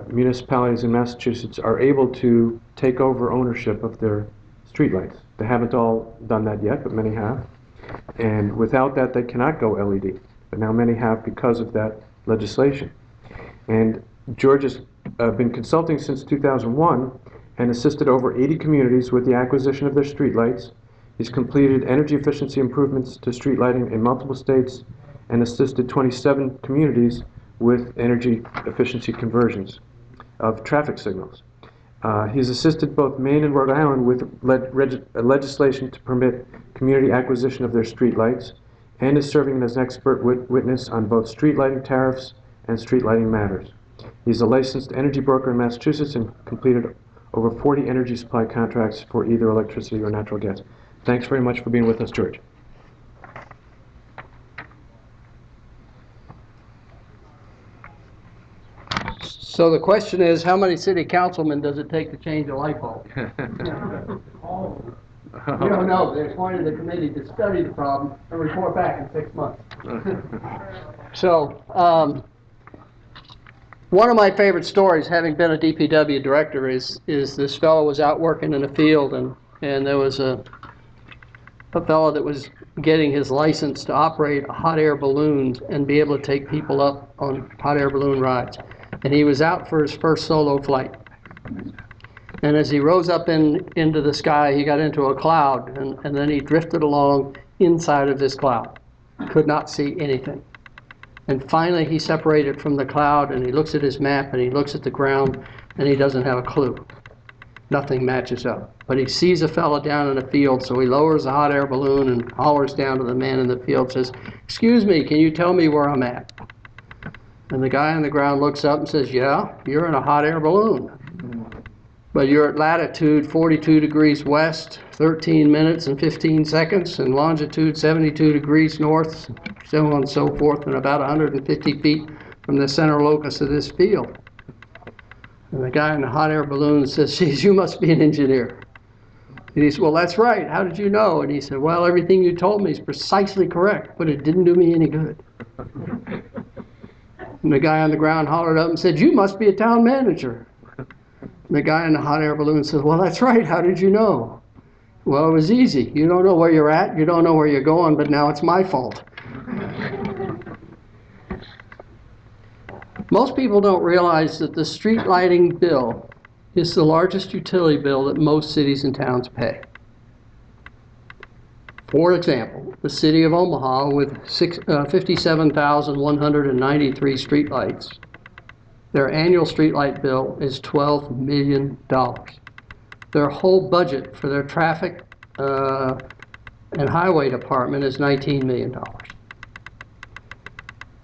municipalities in Massachusetts are able to take over ownership of their streetlights. They haven't all done that yet, but many have. And without that, they cannot go LED. But now many have because of that legislation. And George has been consulting since 2001 and assisted over 80 communities with the acquisition of their streetlights. He's completed energy efficiency improvements to street lighting in multiple states and assisted 27 communities with energy efficiency conversions of traffic signals. He's assisted both Maine and Rhode Island with legislation to permit community acquisition of their streetlights, and is serving as an expert witness on both street lighting tariffs and street lighting matters. He's a licensed energy broker in Massachusetts and completed over 40 energy supply contracts for either electricity or natural gas. Thanks very much for being with us, George. So the question is, how many city councilmen does it take to change a light bulb? We don't know. They appointed a committee to study the problem and report back in 6 months. So, one of my favorite stories, having been a DPW director, is this fellow was out working in a field, and there was a fellow that was getting his license to operate a hot air balloon and be able to take people up on hot air balloon rides. And he was out for his first solo flight. And as he rose up into the sky, he got into a cloud, and then he drifted along inside of this cloud. Could not see anything. And finally he separated from the cloud, and he looks at his map, and he looks at the ground, and he doesn't have a clue. Nothing matches up. But he sees a fellow down in a field, so he lowers the hot air balloon and hollers down to the man in the field, says, "Excuse me, can you tell me where I'm at?" And the guy on the ground looks up and says, "Yeah, you're in a hot air balloon. But you're at latitude 42 degrees west, 13 minutes and 15 seconds, and longitude 72 degrees north, so on and so forth, and about 150 feet from the center locus of this field." And the guy in the hot air balloon says, "Geez, you must be an engineer." And he said, "Well, that's right. How did you know?" And he said, "Well, everything you told me is precisely correct, but it didn't do me any good." And the guy on the ground hollered up and said, "You must be a town manager." And the guy in the hot air balloon says, "Well, that's right. How did you know?" "Well, it was easy. You don't know where you're at, you don't know where you're going, but now it's my fault." Most people don't realize that the street lighting bill is the largest utility bill that most cities and towns pay. For example, the city of Omaha with 57,193 streetlights, their annual streetlight bill is $12 million. Their whole budget for their traffic and highway department is $19 million.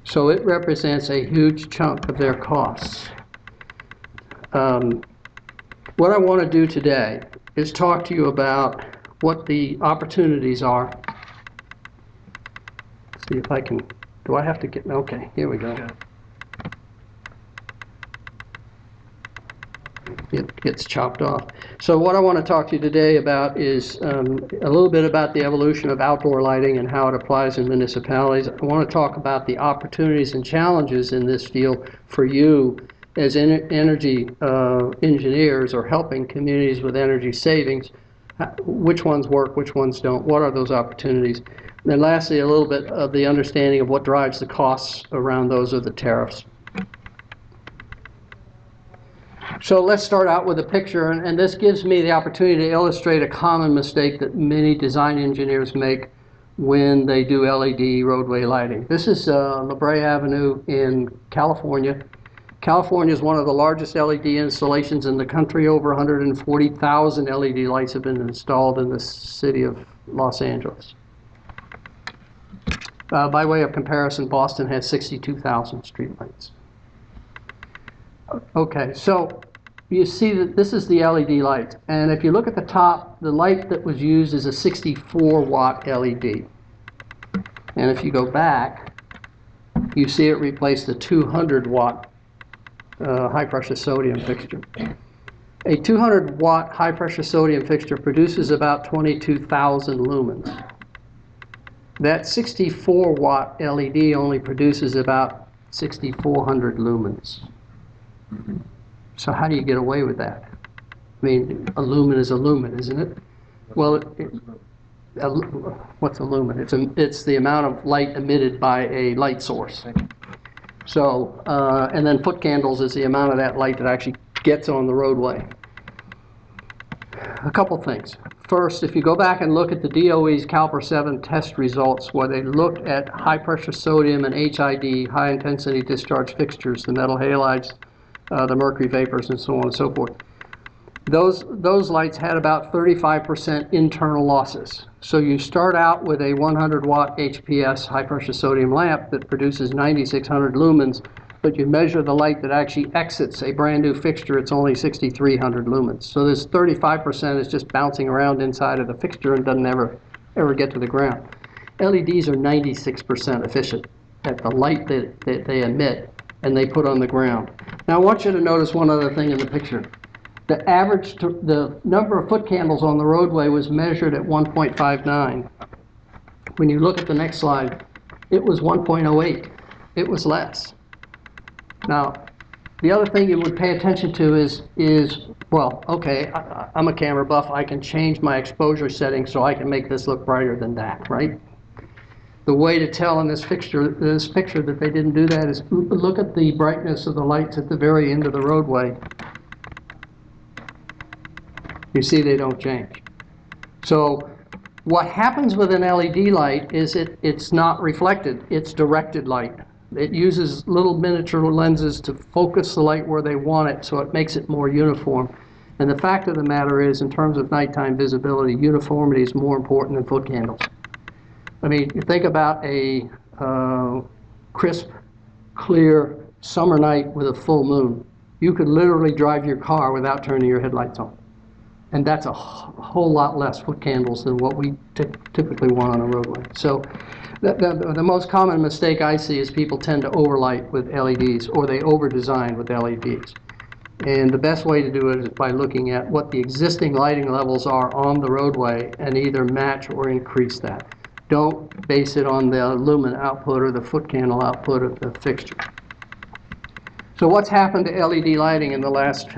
So it represents a huge chunk of their costs. What I want to do today is talk to you about what the opportunities are. See if I can, do I have to get, okay, here we go. It gets chopped off. So what I want to talk to you today about is a little bit about the evolution of outdoor lighting and how it applies in municipalities. I want to talk about the opportunities and challenges in this field for you as energy engineers or helping communities with energy savings. Which ones work, which ones don't, what are those opportunities? And then lastly, a little bit of the understanding of what drives the costs around those of the tariffs. So let's start out with a picture, and this gives me the opportunity to illustrate a common mistake that many design engineers make when they do LED roadway lighting. This is La Brea Avenue in California. California is one of the largest LED installations in the country. Over 140,000 LED lights have been installed in the city of Los Angeles. By way of comparison, Boston has 62,000 streetlights. Okay, so you see that this is the LED light, and if you look at the top, the light that was used is a 64-watt LED. And if you go back, you see it replaced a 200-watt high-pressure sodium fixture. A 200-watt high-pressure sodium fixture produces about 22,000 lumens. That 64-watt LED only produces about 6,400 lumens. So how do you get away with that? I mean, a lumen is a lumen, isn't it? Well, what's a lumen? It's the amount of light emitted by a light source. So, and then foot candles is the amount of that light that actually gets on the roadway. A couple things. First, if you go back and look at the DOE's Caliper 7 test results where they looked at high pressure sodium and HID, high intensity discharge fixtures, the metal halides, the mercury vapors, and so on and so forth. Those lights had about 35% internal losses. So you start out with a 100 watt HPS high pressure sodium lamp that produces 9,600 lumens, but you measure the light that actually exits a brand new fixture, it's only 6,300 lumens. So this 35% is just bouncing around inside of the fixture and doesn't ever get to the ground. LEDs are 96% efficient at the light that they emit and they put on the ground. Now I want you to notice one other thing in the picture. The number of foot candles on the roadway was measured at 1.59. When you look at the next slide, it was 1.08. It was less. Now, the other thing you would pay attention to is well, okay, I'm a camera buff. I can change my exposure setting so I can make this look brighter than that, right? The way to tell in this picture that they didn't do that is look at the brightness of the lights at the very end of the roadway. You see they don't change. So what happens with an LED light is it's not reflected, it's directed light. It uses little miniature lenses to focus the light where they want it, so it makes it more uniform. And the fact of the matter is, in terms of nighttime visibility, uniformity is more important than foot candles. I mean, you think about a crisp, clear summer night with a full moon. You could literally drive your car without turning your headlights on. And that's a whole lot less foot candles than what we typically want on a roadway. So the most common mistake I see is people tend to overlight with LEDs, or they over-design with LEDs. And the best way to do it is by looking at what the existing lighting levels are on the roadway and either match or increase that. Don't base it on the lumen output or the foot candle output of the fixture. So what's happened to LED lighting in the last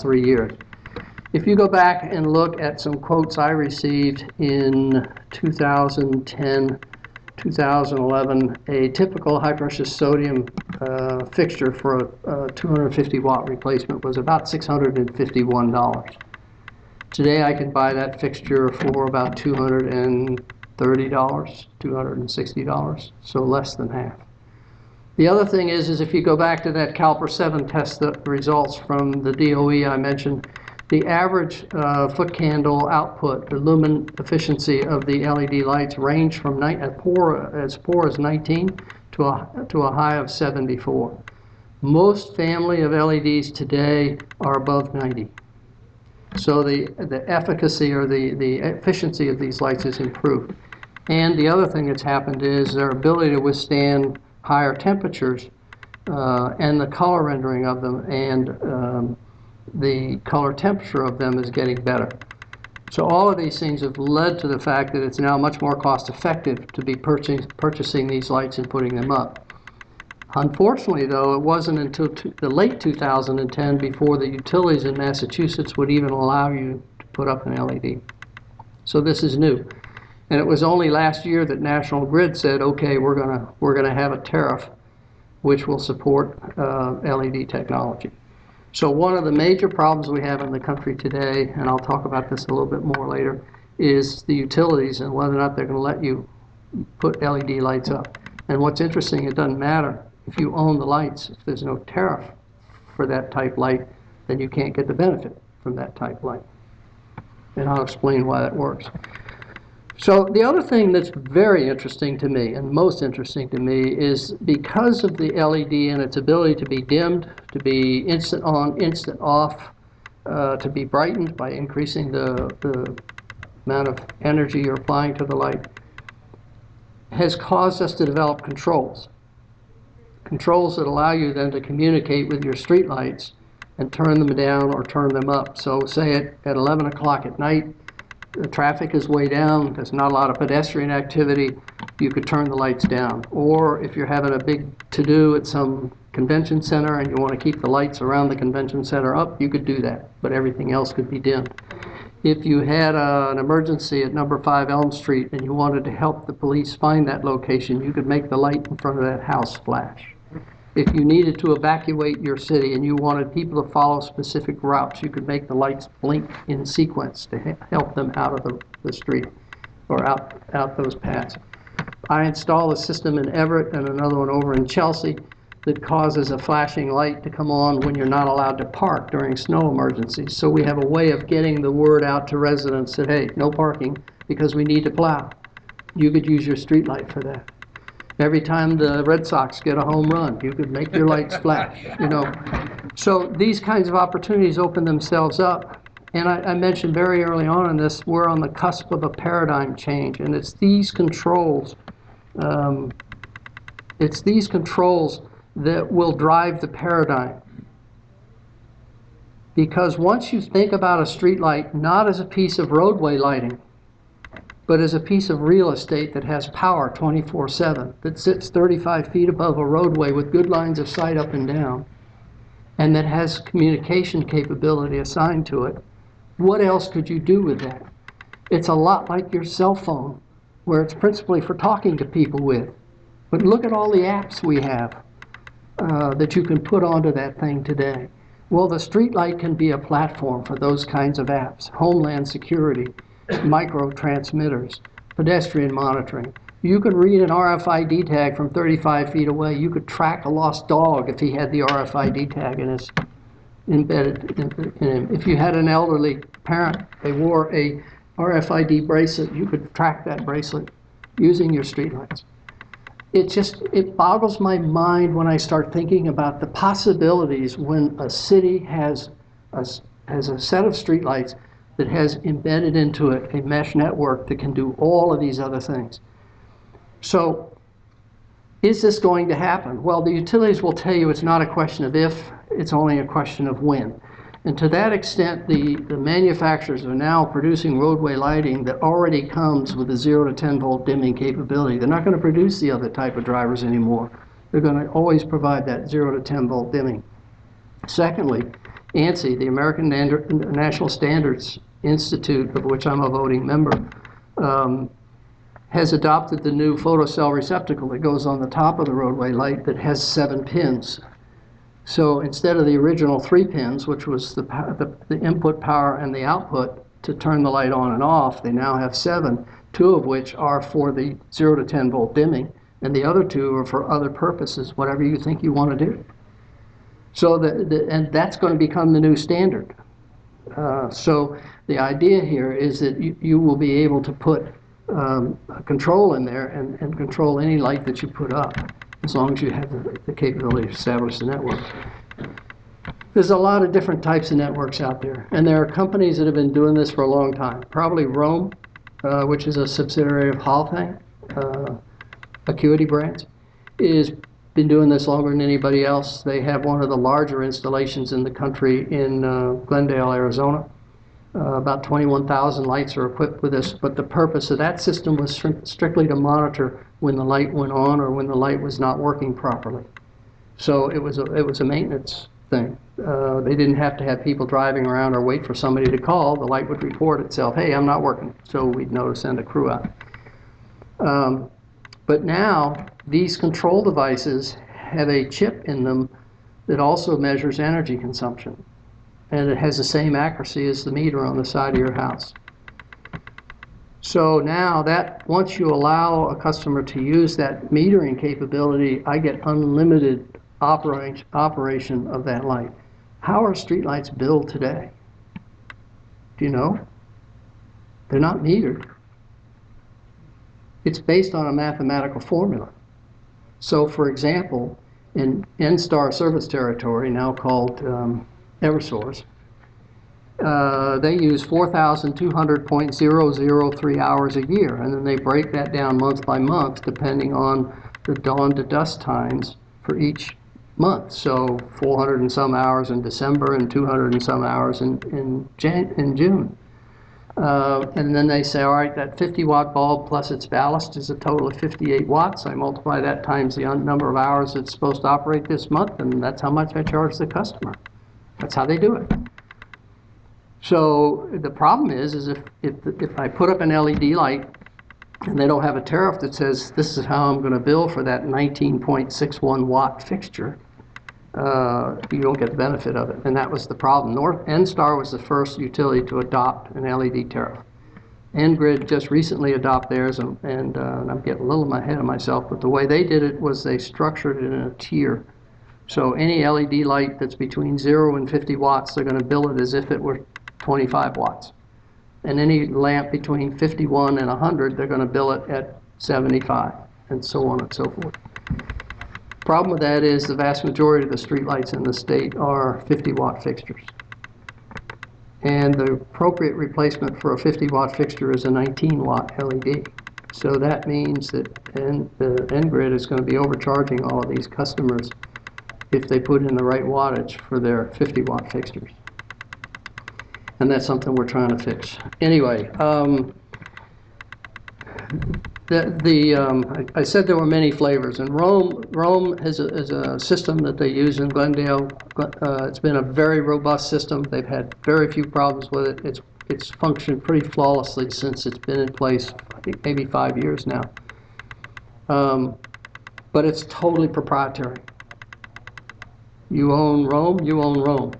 3 years? If you go back and look at some quotes I received in 2010, 2011, a typical high-pressure sodium fixture for a 250 watt replacement was about $651. Today I can buy that fixture for about $230, $260, so less than half. The other thing is if you go back to that Caliper 7 test, the results from the DOE I mentioned, the average foot candle output, the lumen efficiency of the LED lights range from as poor as 19 to a high of 74. Most family of LEDs today are above 90. So the efficacy or the efficiency of these lights is improved. And the other thing that's happened is their ability to withstand higher temperatures and the color rendering of them and the color temperature of them is getting better. So all of these things have led to the fact that it's now much more cost effective to be purchasing these lights and putting them up. Unfortunately, though, it wasn't until the late 2010 before the utilities in Massachusetts would even allow you to put up an LED. So this is new. And it was only last year that National Grid said, okay, we're gonna have a tariff which will support LED technology. So one of the major problems we have in the country today, and I'll talk about this a little bit more later, is the utilities and whether or not they're gonna let you put LED lights up. And what's interesting, it doesn't matter if you own the lights. If there's no tariff for that type light, then you can't get the benefit from that type light. And I'll explain why that works. So the other thing that's very interesting to me, and most interesting to me, is because of the LED and its ability to be dimmed, to be instant on, instant off, to be brightened by increasing the amount of energy you're applying to the light, has caused us to develop controls. Controls that allow you then to communicate with your street lights and turn them down or turn them up. So say at 11 o'clock at night, the traffic is way down, there's not a lot of pedestrian activity, you could turn the lights down. Or if you're having a big to-do at some convention center and you want to keep the lights around the convention center up, you could do that, but everything else could be dimmed. If you had an emergency at number 5 Elm Street and you wanted to help the police find that location, you could make the light in front of that house flash. If you needed to evacuate your city and you wanted people to follow specific routes, you could make the lights blink in sequence to help them out of the street or out those paths. I installed a system in Everett and another one over in Chelsea that causes a flashing light to come on when you're not allowed to park during snow emergencies. So we have a way of getting the word out to residents that, hey, no parking because we need to plow. You could use your street light for that. Every time the Red Sox get a home run, you could make your lights flash, you know. So these kinds of opportunities open themselves up. And I mentioned very early on in this, we're on the cusp of a paradigm change. And it's these controls, that will drive the paradigm. Because once you think about a street light not as a piece of roadway lighting, but as a piece of real estate that has power 24/7, that sits 35 feet above a roadway with good lines of sight up and down, and that has communication capability assigned to it, what else could you do with that? It's a lot like your cell phone, where it's principally for talking to people with. But look at all the apps we have that you can put onto that thing today. Well, the streetlight can be a platform for those kinds of apps. Homeland security, micro transmitters, pedestrian monitoring. You could read an RFID tag from 35 feet away. You could track a lost dog if he had the RFID tag embedded in him. If you had an elderly parent, they wore a RFID bracelet, you could track that bracelet using your streetlights. It boggles my mind when I start thinking about the possibilities when a city has a set of streetlights that has embedded into it a mesh network that can do all of these other things. So, is this going to happen? Well, the utilities will tell you it's not a question of if, it's only a question of when. And to that extent, the manufacturers are now producing roadway lighting that already comes with a 0 to 10 volt dimming capability. They're not going to produce the other type of drivers anymore. They're going to always provide that 0 to 10 volt dimming. Secondly, ANSI, the American National Standards Institute, of which I'm a voting member, has adopted the new photocell receptacle that goes on the top of the roadway light that has 7 pins. So instead of the original 3 pins, which was the input power and the output, to turn the light on and off. They now have 7, 2 of which are for the 0 to 10 volt dimming, and the other 2 are for other purposes, whatever you think you want to do. So and that's going to become the new standard. So the idea here is that you will be able to put a control in there and control any light that you put up, as long as you have the capability to establish the network. There's a lot of different types of networks out there, and there are companies that have been doing this for a long time. Probably Rome, which is a subsidiary of Halfang, Acuity Brands, is been doing this longer than anybody else. They have one of the larger installations in the country in Glendale, Arizona. About 21,000 lights are equipped with this, but the purpose of that system was strictly to monitor when the light went on or when the light was not working properly. So it was a maintenance thing. They didn't have to have people driving around or wait for somebody to call. The light would report itself, hey, I'm not working. So we'd know to send a crew out. But now, these control devices have a chip in them that also measures energy consumption. And it has the same accuracy as the meter on the side of your house. So now that, once you allow a customer to use that metering capability, I get unlimited operation of that light. How are streetlights billed today? Do you know? They're not metered. It's based on a mathematical formula. So for example, in N-Star service territory, now called Eversource, they use 4,200.003 hours a year, and then they break that down month by month depending on the dawn to dusk times for each month. So 400 and some hours in December and 200 and some hours in June. And then they say, all right, that 50-watt bulb plus its ballast is a total of 58 watts. I multiply that times the number of hours it's supposed to operate this month, and that's how much I charge the customer. That's how they do it. So the problem is if I put up an LED light and they don't have a tariff that says this is how I'm going to bill for that 19.61 watt fixture, you don't get the benefit of it. And that was the problem. N-Star was the first utility to adopt an LED tariff. N-Grid just recently adopted theirs, and I'm getting a little ahead of myself, but the way they did it was they structured it in a tier. So any LED light that's between 0 and 50 watts, they're going to bill it as if it were 25 watts. And any lamp between 51 and 100, they're going to bill it at 75, and so on and so forth. Problem with that is the vast majority of the streetlights in the state are 50-watt fixtures. And the appropriate replacement for a 50-watt fixture is a 19-watt LED. So that means that the N-Grid is going to be overcharging all of these customers if they put in the right wattage for their 50-watt fixtures. And that's something we're trying to fix. Anyway, I said there were many flavors, and Rome is a system that they use in Glendale. It's been a very robust system. They've had very few problems with it. It's functioned pretty flawlessly since it's been in place, I think maybe 5 years now. But it's totally proprietary. You own Rome, you own Rome.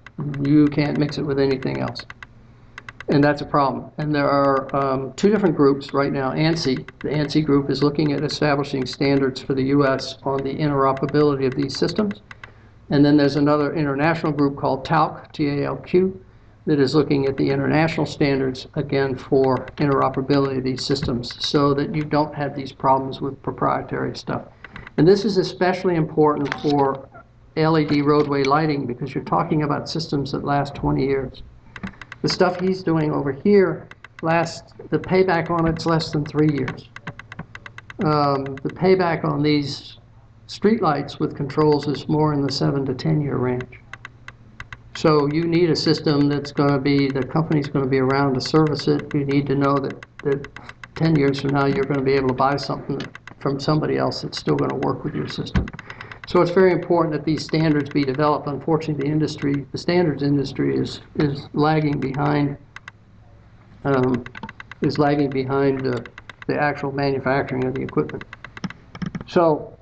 You can't mix it with anything else. And that's a problem. And there are 2 different groups right now. ANSI, the ANSI group, is looking at establishing standards for the U.S. on the interoperability of these systems. And then there's another international group called TALQ, T-A-L-Q, that is looking at the international standards, again, for interoperability of these systems so that you don't have these problems with proprietary stuff. And this is especially important for LED roadway lighting because you're talking about systems that last 20 years. The stuff he's doing over here the payback on it's less than 3 years. The payback on these streetlights with controls is more in the 7 to 10 year range. So you need a system that's going to be, the company's going to be around to service it. You need to know that 10 years from now you're going to be able to buy something from somebody else that's still going to work with your system. So it's very important that these standards be developed. Unfortunately, the standards industry is lagging behind. The actual manufacturing of the equipment. So,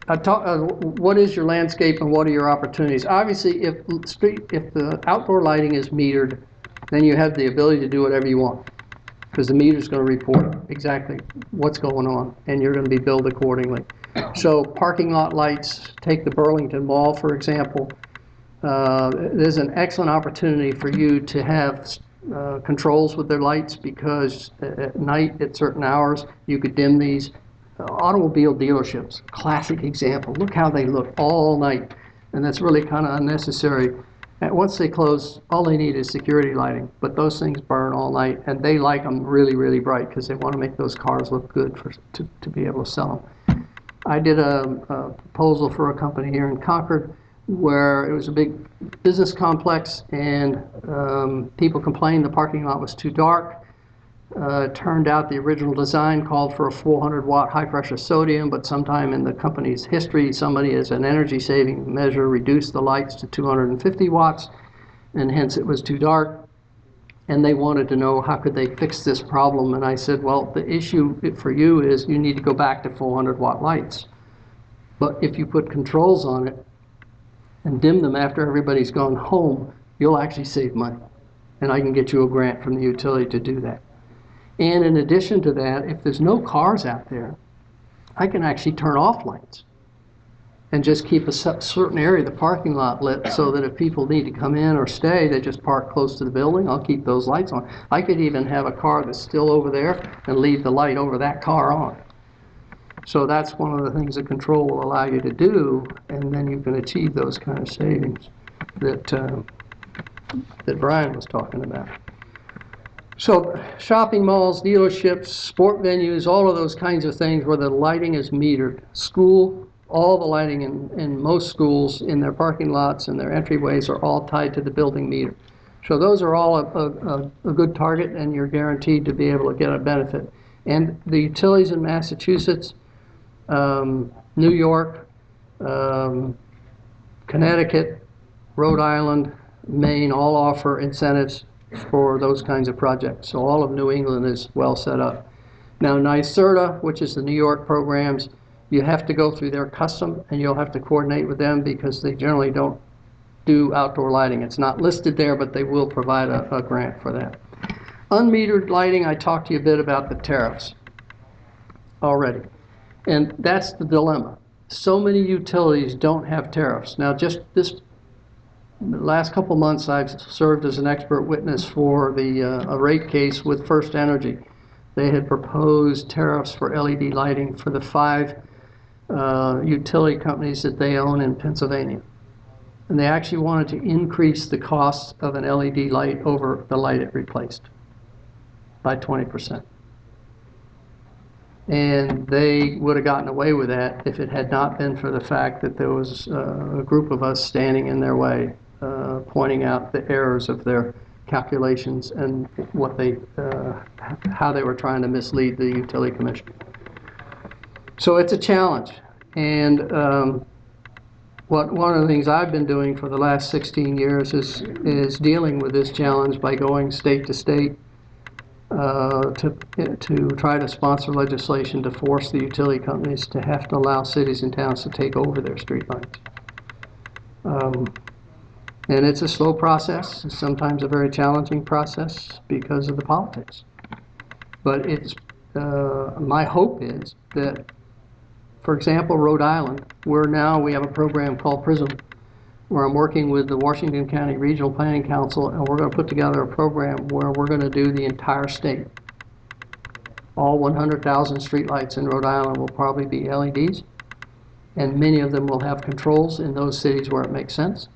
what is your landscape and what are your opportunities? Obviously, if the outdoor lighting is metered, then you have the ability to do whatever you want, because the meter's going to report exactly what's going on, and you're going to be billed accordingly. So parking lot lights, take the Burlington Mall, for example. There's an excellent opportunity for you to have controls with their lights, because at night, at certain hours, you could dim these. Automobile dealerships, classic example. Look how they look all night, and that's really kind of unnecessary. And once they close, all they need is security lighting, but those things burn all night, and they like them really, really bright because they want to make those cars look good to be able to sell them. I did a proposal for a company here in Concord where it was a big business complex, and people complained the parking lot was too dark. It turned out the original design called for a 400-watt high-pressure sodium, but sometime in the company's history, somebody, as an energy-saving measure, reduced the lights to 250 watts, and hence it was too dark. And they wanted to know how could they fix this problem, and I said, well, the issue for you is you need to go back to 400-watt lights. But if you put controls on it and dim them after everybody's gone home, you'll actually save money. And I can get you a grant from the utility to do that. And in addition to that, if there's no cars out there, I can actually turn off lights and just keep a certain area of the parking lot lit, so that if people need to come in or stay, they just park close to the building. I'll keep those lights on. I could even have a car that's still over there and leave the light over that car on. So that's one of the things the control will allow you to do, and then you can achieve those kind of savings that Brian was talking about. So shopping malls, dealerships, sport venues, all of those kinds of things where the lighting is metered. School, all the lighting in most schools in their parking lots and their entryways are all tied to the building meter. So those are all a good target, and you're guaranteed to be able to get a benefit. And the utilities in Massachusetts, New York, Connecticut, Rhode Island, Maine all offer incentives for those kinds of projects. So all of New England is well set up. Now NYSERDA, which is the New York programs, you have to go through their custom, and you'll have to coordinate with them because they generally don't do outdoor lighting. It's not listed there, but they will provide a grant for that. Unmetered lighting, I talked to you a bit about the tariffs already. And that's the dilemma. So many utilities don't have tariffs. Now, just this last couple months, I've served as an expert witness for a rate case with First Energy. They had proposed tariffs for LED lighting for the 5 utility companies that they own in Pennsylvania. And they actually wanted to increase the cost of an LED light over the light it replaced by 20%. And they would have gotten away with that if it had not been for the fact that there was a group of us standing in their way, pointing out the errors of their calculations and what how they were trying to mislead the utility commission. So it's a challenge. And one of the things I've been doing for the last 16 years is dealing with this challenge by going state to state to try to sponsor legislation to force the utility companies to have to allow cities and towns to take over their streetlights. And it's a slow process, sometimes a very challenging process because of the politics. But it's my hope is that, for example, Rhode Island, where now we have a program called PRISM, where I'm working with the Washington County Regional Planning Council, and we're going to put together a program where we're going to do the entire state. All 100,000 streetlights in Rhode Island will probably be LEDs, and many of them will have controls in those cities where it makes sense.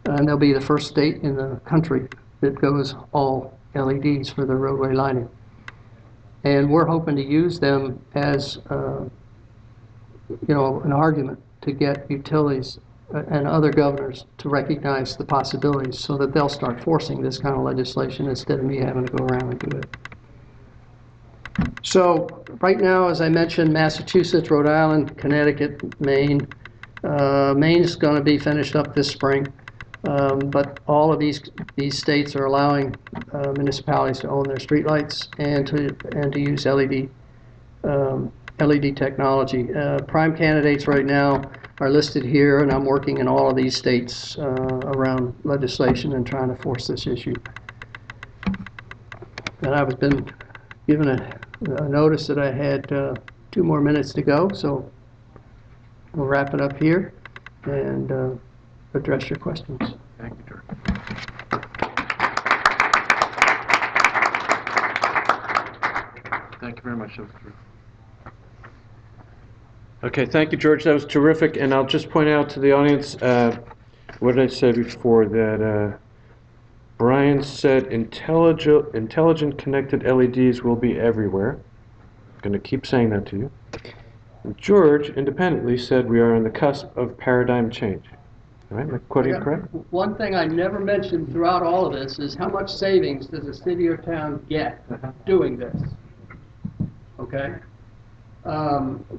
And they'll be the first state in the country that goes all LEDs for their roadway lighting. And we're hoping to use them as an argument to get utilities and other governors to recognize the possibilities so that they'll start forcing this kind of legislation instead of me having to go around and do it. So right now, as I mentioned, Massachusetts, Rhode Island, Connecticut, Maine. Maine's going to be finished up this spring, but all of these states are allowing municipalities to own their streetlights and to use LED technology. Prime candidates right now are listed here, and I'm working in all of these states around legislation and trying to force this issue. And I was been given a notice that I had 2 more minutes to go, so we'll wrap it up here and address your questions. Thank you, George. Thank you very much. That was terrific. Okay, thank you, George. That was terrific. And I'll just point out to the audience, what did I say before? That Brian said intelligent connected LEDs will be everywhere. I'm going to keep saying that to you. And George independently said we are on the cusp of paradigm change. All right, am I quoting Yeah. correct? One thing I never mentioned throughout all of this is how much savings does a city or town get doing this? Okay?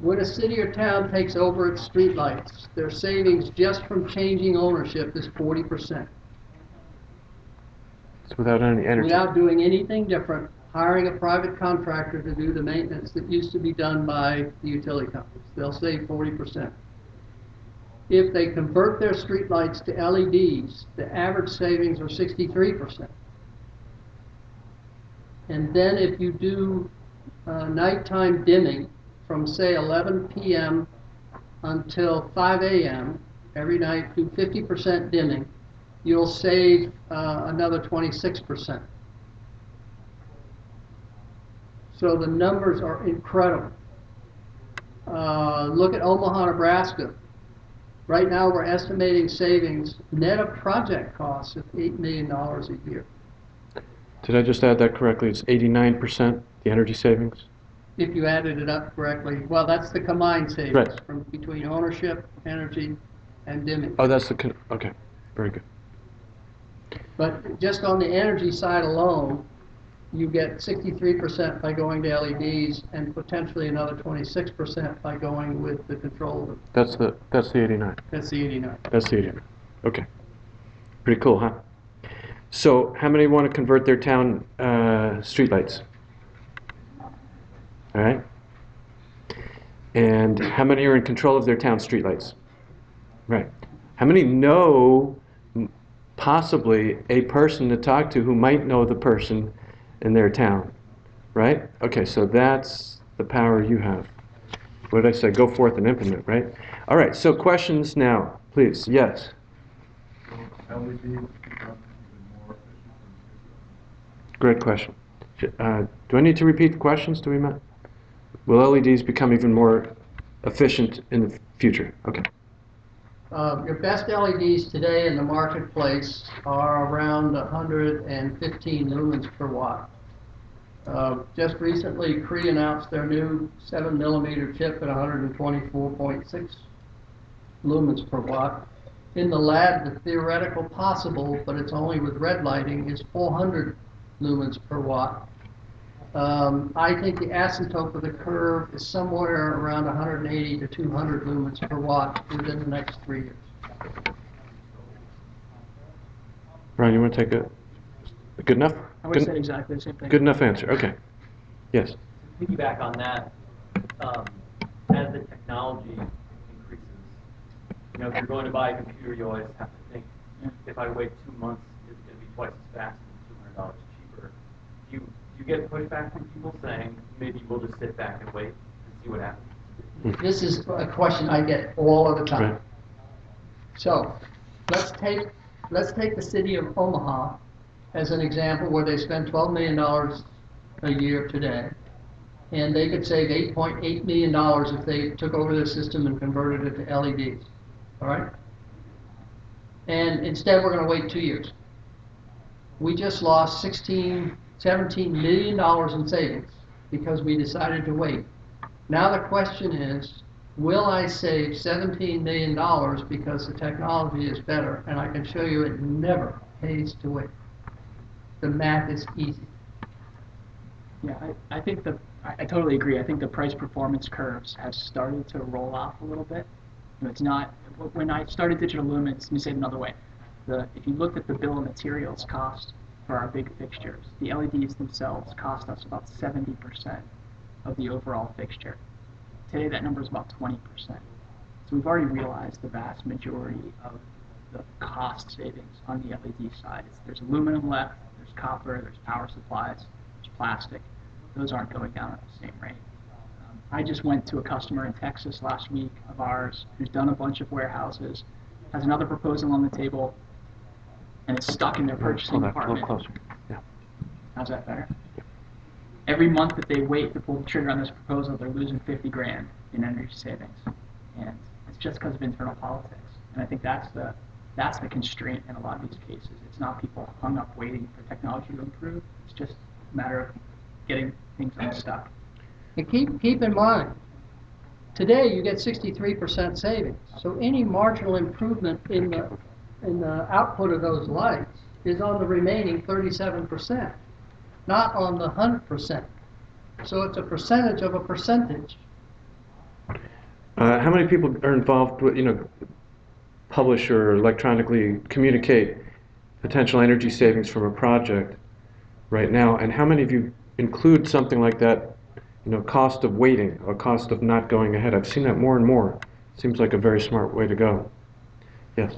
When a city or town takes over its streetlights, their savings just from changing ownership is 40%. It's without any energy. Without doing anything different, hiring a private contractor to do the maintenance that used to be done by the utility companies. They'll save 40%. If they convert their streetlights to LEDs, the average savings are 63%. And then if you do nighttime dimming from say 11 p.m. until 5 a.m. every night, do 50% dimming, you'll save another 26%. So the numbers are incredible. Look at Omaha, Nebraska. Right now we're estimating savings net of project costs of $8 million a year. Did I just add that correctly? It's 89% the energy savings? If you added it up correctly, well, that's the combined savings Right. from between ownership, energy, and dimming. Oh, that's okay. Very good. But just on the energy side alone, you get 63% by going to LEDs and potentially another 26% by going with the control. That's the 89. That's the 89. That's the 89. Okay. Pretty cool, huh? So, how many want to convert their town streetlights? All right. And how many are in control of their town streetlights? Right. How many know possibly a person to talk to who might know the person in their town? Right? Okay, so that's the power you have. What did I say? Go forth and implement, right? All right, so questions now, please. Yes? Great question. Do I need to repeat the questions? Will LEDs become even more efficient in the future? Okay. Your best LEDs today in the marketplace are around 115 lumens per watt. Just recently, Cree announced their new 7mm chip at 124.6 lumens per watt. In the lab, the theoretical possible, but it's only with red lighting, is 400 lumens per watt. I think the asymptote of the curve is somewhere around 180 to 200 lumens per watt within the next 3 years. Ryan, you want to take a good enough? I would say exactly the same thing. Good enough answer. Okay. Yes. Piggyback on that, as the technology increases, if you're going to buy a computer, you always have to think, if I wait 2 months, it's going to be twice as fast and $200 cheaper. You get pushback from people saying, maybe we'll just sit back and wait and see what happens? This is a question I get all of the time. Right. So, let's take the city of Omaha as an example where they spend $12 million a year today, and they could save $8.8 million if they took over their system and converted it to LEDs. All right? And instead, we're going to wait 2 years. We just lost $17 million in savings because we decided to wait. Now the question is, will I save $17 million because the technology is better? And I can show you it never pays to wait. The math is easy. Yeah, I think I totally agree. I think the price performance curves have started to roll off a little bit. It's not, when I started Digital Lumens, let me say it another way. If you looked at the bill of materials cost for our big fixtures, the LEDs themselves cost us about 70% of the overall fixture. Today that number is about 20%. So we've already realized the vast majority of the cost savings on the LED side. There's aluminum left, there's copper, there's power supplies, there's plastic, those aren't going down at the same rate. I just went to a customer in Texas last week of ours who's done a bunch of warehouses, has another proposal on the table, and it's stuck in their purchasing Hold that a little department. closer. Yeah. How's that better? Every month that they wait to pull the trigger on this proposal, they're losing 50 grand in energy savings. And it's just because of internal politics. And I think that's the constraint in a lot of these cases. It's not people hung up waiting for technology to improve. It's just a matter of getting things unstuck. And keep in mind, today you get 63% savings. So any marginal improvement in the output of those lights is on the remaining 37%, not on the 100%. So it's a percentage of a percentage. How many people are involved with, publish or electronically communicate potential energy savings from a project right now? And how many of you include something like that, cost of waiting or cost of not going ahead? I've seen that more and more. Seems like a very smart way to go. Yes?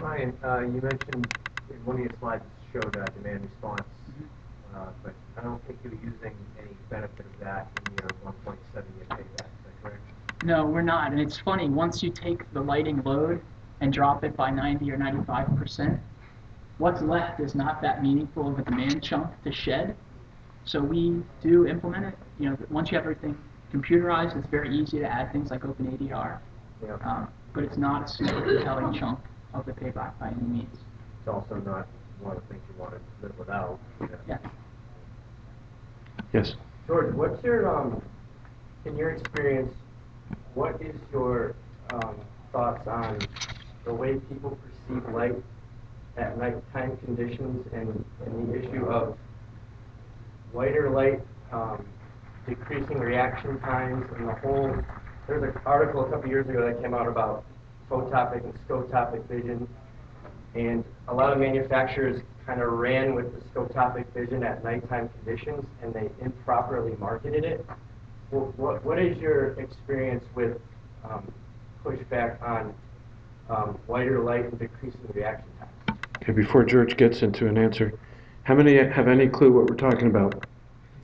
Ryan, you mentioned in one of your slides showed demand response, but I don't think you were using any benefit of that in your 1.7-year payback. Is that correct? No, we're not. And it's funny, once you take the lighting load and drop it by 90 or 95%, what's left is not that meaningful of a demand chunk to shed. So we do implement it. Once you have everything computerized, it's very easy to add things like OpenADR. Yeah. But it's not a super compelling chunk of the payback by any means. It's also not one of the things you want to live without. Yeah. Yes? George, what's your, in your experience, what is your thoughts on the way people perceive light at nighttime conditions and the issue of whiter light decreasing reaction times and the whole, there's an article a couple years ago that came out about photopic and scotopic vision, and a lot of manufacturers kind of ran with the scotopic vision at nighttime conditions and they improperly marketed it. What is your experience with pushback on whiter light and decreasing reaction times? Okay, before George gets into an answer, how many have any clue what we're talking about?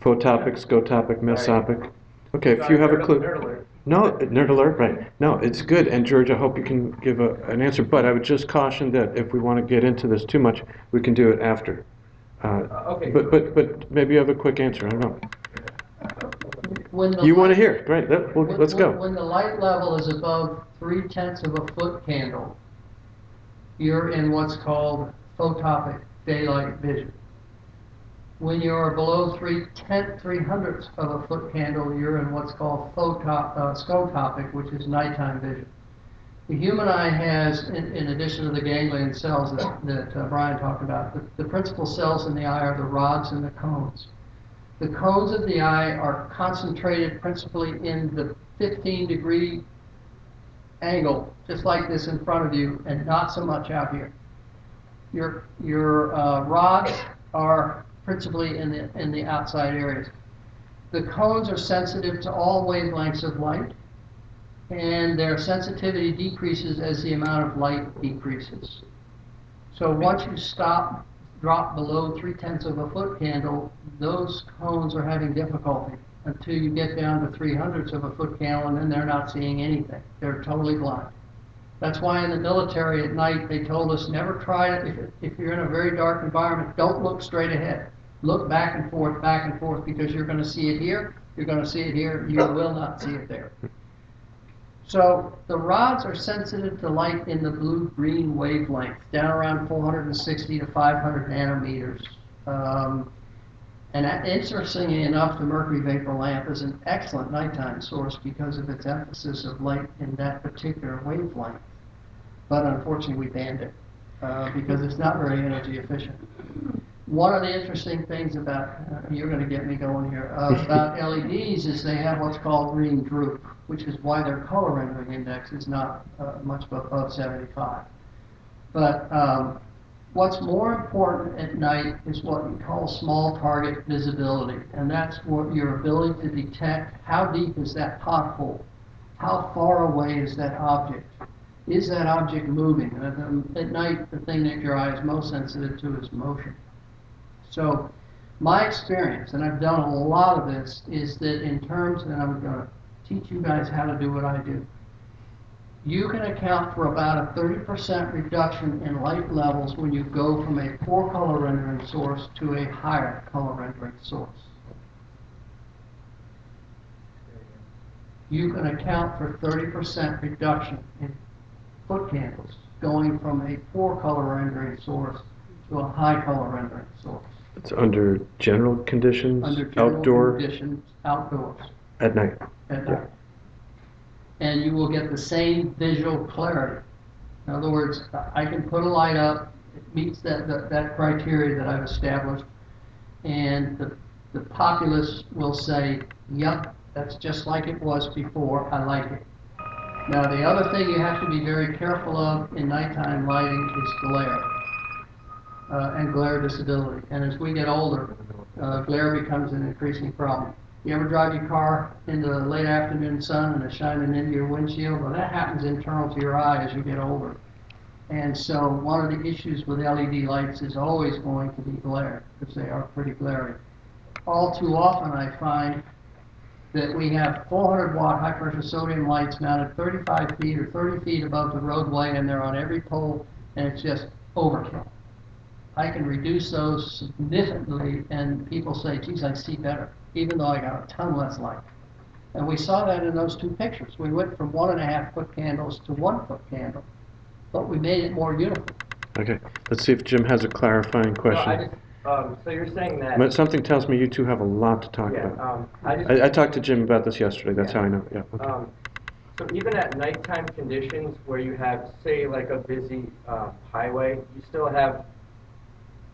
Photopic, scotopic, mesopic? Okay, if you have a clue. Nerd alert. No, nerd alert, right. No, it's good, and George, I hope you can give an answer, but I would just caution that if we want to get into this too much, we can do it after. Okay. But maybe you have a quick answer, I don't know. You want to hear, right, let's go. When the light level is above 0.3 of a foot candle, you're in what's called photopic daylight vision. When you're below 0.3 of a foot candle, you're in what's called scotopic, which is nighttime vision. The human eye has, in addition to the ganglion cells that Brian talked about, the principal cells in the eye are the rods and the cones. The cones of the eye are concentrated principally in the 15-degree angle, just like this in front of you, and not so much out here. Your rods are principally in the outside areas. The cones are sensitive to all wavelengths of light, and their sensitivity decreases as the amount of light decreases. So once you drop below 0.3 of a foot candle, those cones are having difficulty until you get down to 0.03 of a foot candle, and then they're not seeing anything. They're totally blind. That's why in the military at night they told us never try it. If you're in a very dark environment, don't look straight ahead. Look back and forth, because you're going to see it here, you're going to see it here, you will not see it there. So the rods are sensitive to light in the blue-green wavelength, down around 460 to 500 nanometers. And interestingly enough, the mercury vapor lamp is an excellent nighttime source because of its emphasis of light in that particular wavelength. But unfortunately, we banned it because it's not very energy efficient. One of the interesting things about, you're going to get me going here, about LEDs is they have what's called green droop, which is why their color rendering index is not much above 75. But what's more important at night is what we call small target visibility, and that's what your ability to detect how deep is that pothole, how far away is that object. Is that object moving? At night, the thing that your eye is most sensitive to is motion. So My experience, and I've done a lot of this, is that in terms, and I'm going to teach you guys how to do what I do. You can account for about a 30% reduction in light levels when you go from a poor color rendering source to a higher color rendering source. You can account for 30% reduction in foot candles going from a poor color rendering source to a high color rendering source. It's under general conditions, Under general outdoor, conditions, outdoors, at night. at Yeah. night. And you will get the same visual clarity. In other words, I can put a light up, it meets that criteria that I've established, and the populace will say, yep, that's just like it was before, I like it. Now, the other thing you have to be very careful of in nighttime lighting is glare, and glare disability. And as we get older, glare becomes an increasing problem. You ever drive your car in the late afternoon sun and it's shining into your windshield? Well, that happens internal to your eye as you get older. And so one of the issues with LED lights is always going to be glare, because they are pretty glaring. All too often I find that we have 400 watt high pressure sodium lights mounted 35 feet or 30 feet above the roadway, and they're on every pole, and it's just overkill. I can reduce those significantly, and people say, geez, I see better, even though I got a ton less light. And we saw that in those two pictures. We went from 1.5 foot candles to 1 foot candle, but we made it more uniform. Okay, let's see if Jim has a clarifying No, I question. just, so you're saying that. But something tells me you two have a lot to talk Yeah, about. I I talked to Jim about this yesterday, that's how I know, yeah. Okay. So even at nighttime conditions where you have, say, like a busy highway, you still have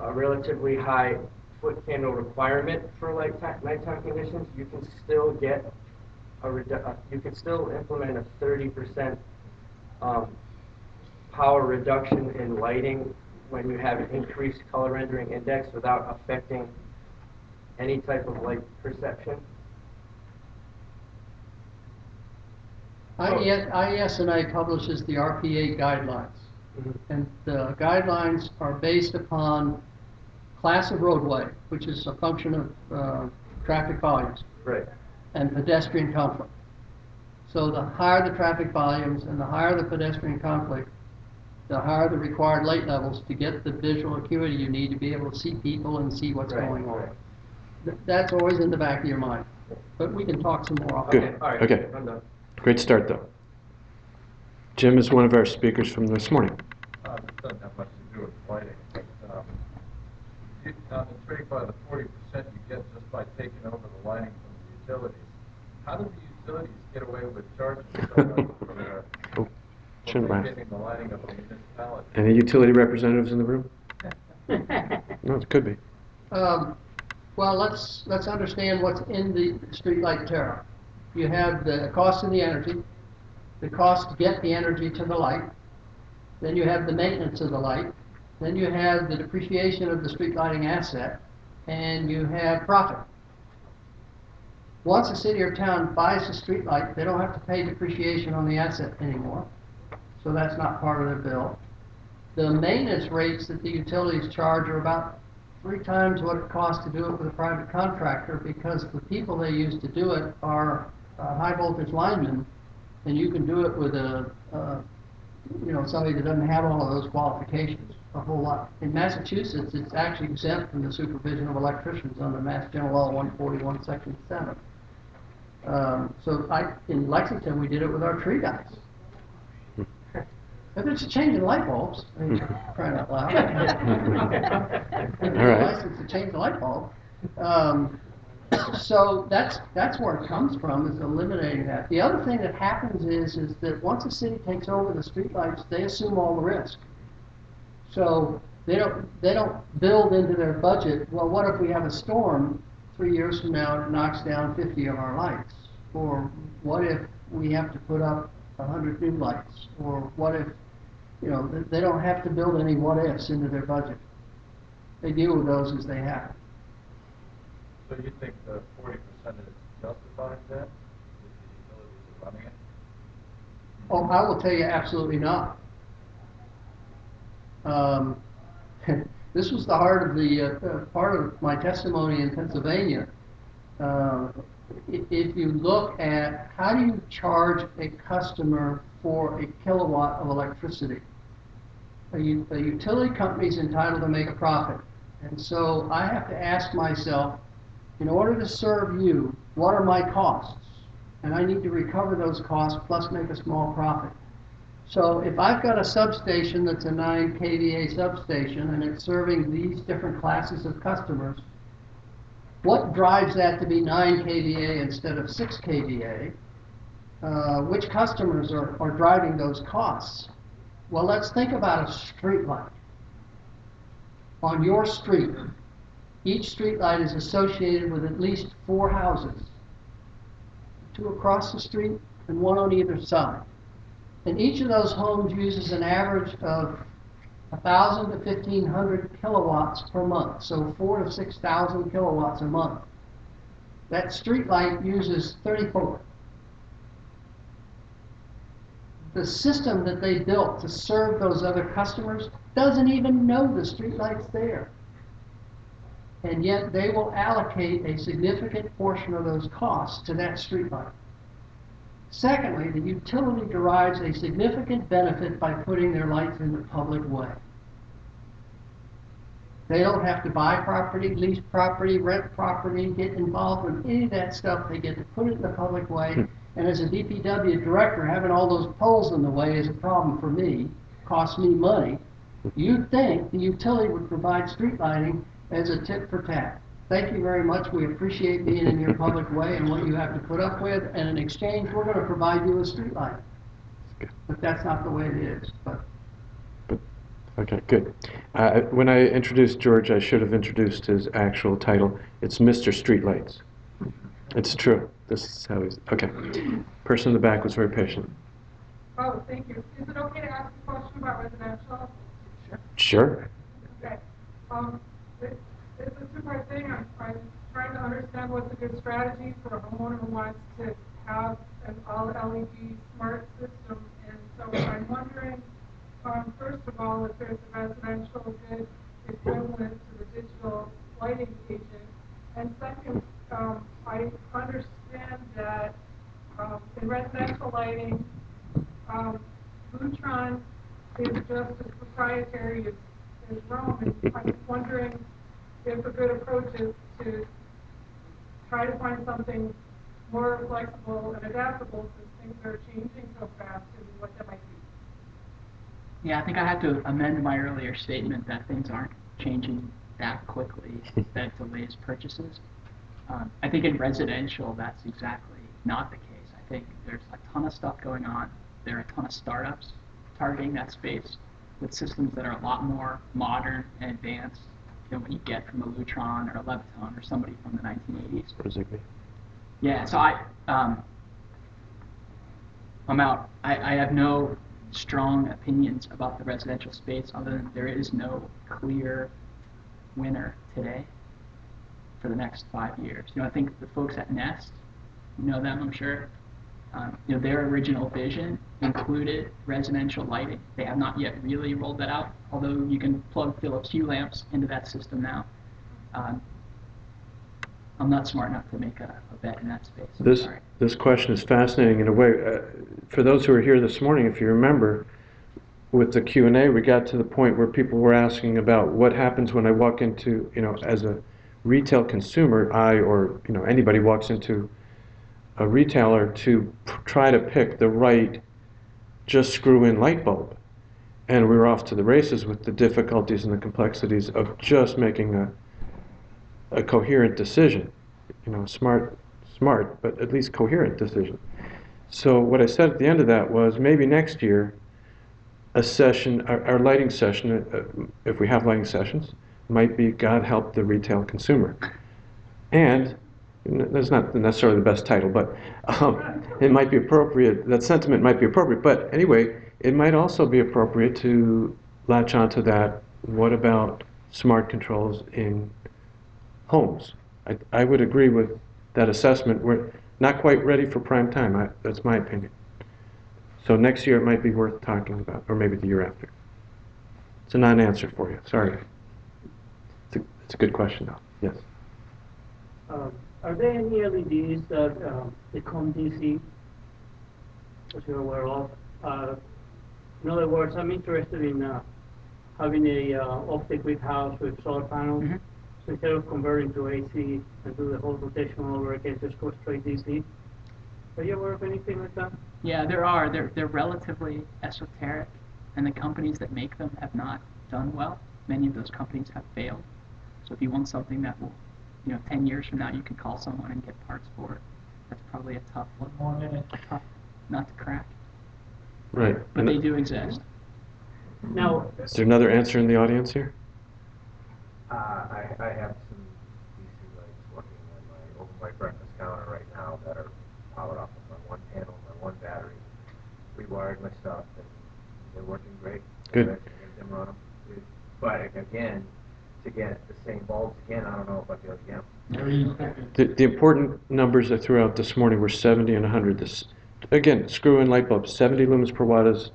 a relatively high foot candle requirement for nighttime conditions. You can still get you can still implement a 30% power reduction in lighting when you have an increased color rendering index without affecting any type of light perception. IES&I publishes the RPA guidelines, and the guidelines are based upon class of roadway, which is a function of traffic volumes, Right. and pedestrian conflict. So the higher the traffic volumes and the higher the pedestrian conflict, the higher the required light levels to get the visual acuity you need to be able to see people and see what's going on. That's always in the back of your mind. But we can talk some more off. Good. Okay, all right. Okay. I'm done. Great start, though. Jim is one of our speakers from this morning. This doesn't have much to do with lighting, but I'm intrigued by the 40% you get just by taking over the lighting from the utilities. How do the utilities get away with charging so much for maintaining the lighting of the municipality? Any utility representatives in the room? No, it could be. Well, let's understand what's in the streetlight tariff. You have the cost of the energy, the cost to get the energy to the light, then you have the maintenance of the light, then you have the depreciation of the street lighting asset, and you have profit. Once a city or town buys a street light, they don't have to pay depreciation on the asset anymore, so that's not part of their bill. The maintenance rates that the utilities charge are about 3 times what it costs to do it with a private contractor, because the people they use to do it are high voltage linemen, and you can do it with somebody that doesn't have all of those qualifications a whole lot. In Massachusetts, it's actually exempt from the supervision of electricians under Mass General Law 141, Section 7. In Lexington, we did it with our tree guys. If it's a change in light bulbs, I mean, crying out loud. All right. License to change the light bulb. So that's where it comes from, is eliminating that. The other thing that happens is that once a city takes over the streetlights, they assume all the risk. So they don't build into their budget, well, what if we have a storm 3 years from now and it knocks down 50 of our lights? Or what if we have to put up 100 new lights? Or what if, they don't have to build any what ifs into their budget. They deal with those as they happen. So you think the 40% is justified then, if the utilities are running it? Oh, I will tell you absolutely not. This was the heart of the part of my testimony in Pennsylvania. If you look at how do you charge a customer for a kilowatt of electricity, a utility company is entitled to make a profit. And so I have to ask myself, in order to serve you, what are my costs? And I need to recover those costs plus make a small profit. So if I've got a substation that's a 9 kVA substation and it's serving these different classes of customers, what drives that to be 9 kVA instead of 6 kVA? Which customers are driving those costs? Well, let's think about a street light. On your street, each street light is associated with at least 4 houses. 2 across the street and 1 on either side. And each of those homes uses an average of 1,000 to 1,500 kilowatts per month, so 4,000 to 6,000 kilowatts a month. That street light uses 34. The system that they built to serve those other customers doesn't even know the street light's there. And yet they will allocate a significant portion of those costs to that street light. Secondly, the utility derives a significant benefit by putting their lights in the public way. They don't have to buy property, lease property, rent property, get involved with any of that stuff. They get to put it in the public way. And as a DPW director, having all those poles in the way is a problem for me, costs me money. You'd think the utility would provide street lighting as a tit for tat. Thank you very much. We appreciate being in your public way and what you have to put up with. And in exchange, we're going to provide you a street light. But that's not the way it is. But Okay, good. When I introduced George, I should have introduced his actual title. It's Mr. Streetlights. It's true. This is how he's... Okay. Person in the back was very patient. Oh, thank you. Is it okay to ask a question about residential? Sure. Okay. It's a two-part thing. I'm trying to understand what's a good strategy for a homeowner who wants to have an all-LED smart system. And so I'm wondering, first of all, if there's a residential good equivalent to the digital lighting agent. And second, I understand that in residential lighting, Lutron is just as proprietary as Rome. And I'm wondering if a good approach is to try to find something more flexible and adaptable since things are changing so fast and what that might be. Yeah, I think I have to amend my earlier statement that things aren't changing that quickly, that delays purchases. I think in residential, that's exactly not the case. I think there's a ton of stuff going on. There are a ton of startups targeting that space with systems that are a lot more modern and advanced than what you get from a Lutron or a Leviton or somebody from the 1980s. Or Zigbee. Yeah, so I'm out. I have no strong opinions about the residential space other than there is no clear winner today for the next 5 years. I think the folks at Nest, you know them, I'm sure. Their original vision included residential lighting. They have not yet really rolled that out, although you can plug Philips Hue lamps into that system now. I'm not smart enough to make a bet in that space. This question is fascinating in a way. For those who were here this morning, if you remember, with the Q&A, we got to the point where people were asking about what happens when I walk into, as a retail consumer, or anybody walks into a retailer to try to pick the right just screw-in light bulb. And we were off to the races with the difficulties and the complexities of just making a coherent decision. Smart, but at least coherent decision. So what I said at the end of that was maybe next year, a session, our lighting session, if we have lighting sessions, might be God help the retail consumer. And that's not necessarily the best title, but it might be appropriate, that sentiment might be appropriate. But anyway, it might also be appropriate to latch onto that, what about smart controls in homes? I would agree with that assessment. We're not quite ready for prime time. That's my opinion. So next year it might be worth talking about, or maybe the year after. It's a non-answer for you. Sorry. It's a good question, though. Yes. Are there any LEDs that become DC, that you're aware of? In other words, I'm interested in having a off-the-grid house with solar panels. Mhm. So instead of converting to AC and do the whole rotation all over again, just go straight DC. Are you aware of anything like that? Yeah, there are. They're relatively esoteric, and the companies that make them have not done well. Many of those companies have failed. So if you want something that will, 10 years from now, you can call someone and get parts for it. That's probably a tough nut to crack. Right. But they do exist. Now, Is there another answer in the audience here? I have some DC lights working over my breakfast counter right now that are powered off of my one panel, my one battery. Rewired my stuff, and they're working great. Good. I can run them. But again, to get the same bulbs again, I don't know if I'll be able to get them. The important numbers I threw out this morning were 70 and 100. Again, screw-in light bulbs, 70 lumens per watt is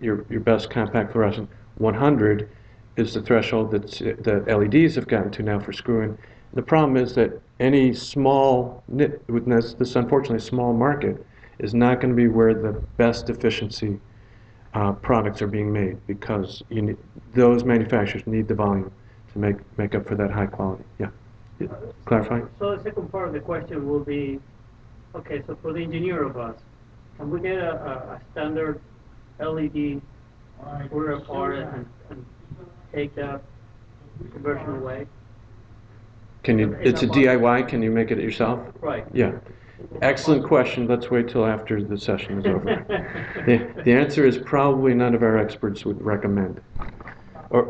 your best compact fluorescent. 100 is the threshold that LEDs have gotten to now for screw-in. The problem is that any small, with this unfortunately small market, is not going to be where the best efficiency products are being made, because those manufacturers need the volume to make up for that high quality. Yeah. Clarifying? so the second part of the question will be, okay, so for the engineer of us, can we get a standard LED order apart and take that conversion away? Can you? It's a DIY. Can you make it yourself? Right. Yeah. Excellent question. Let's wait till after the session is over. The answer is probably none of our experts would recommend.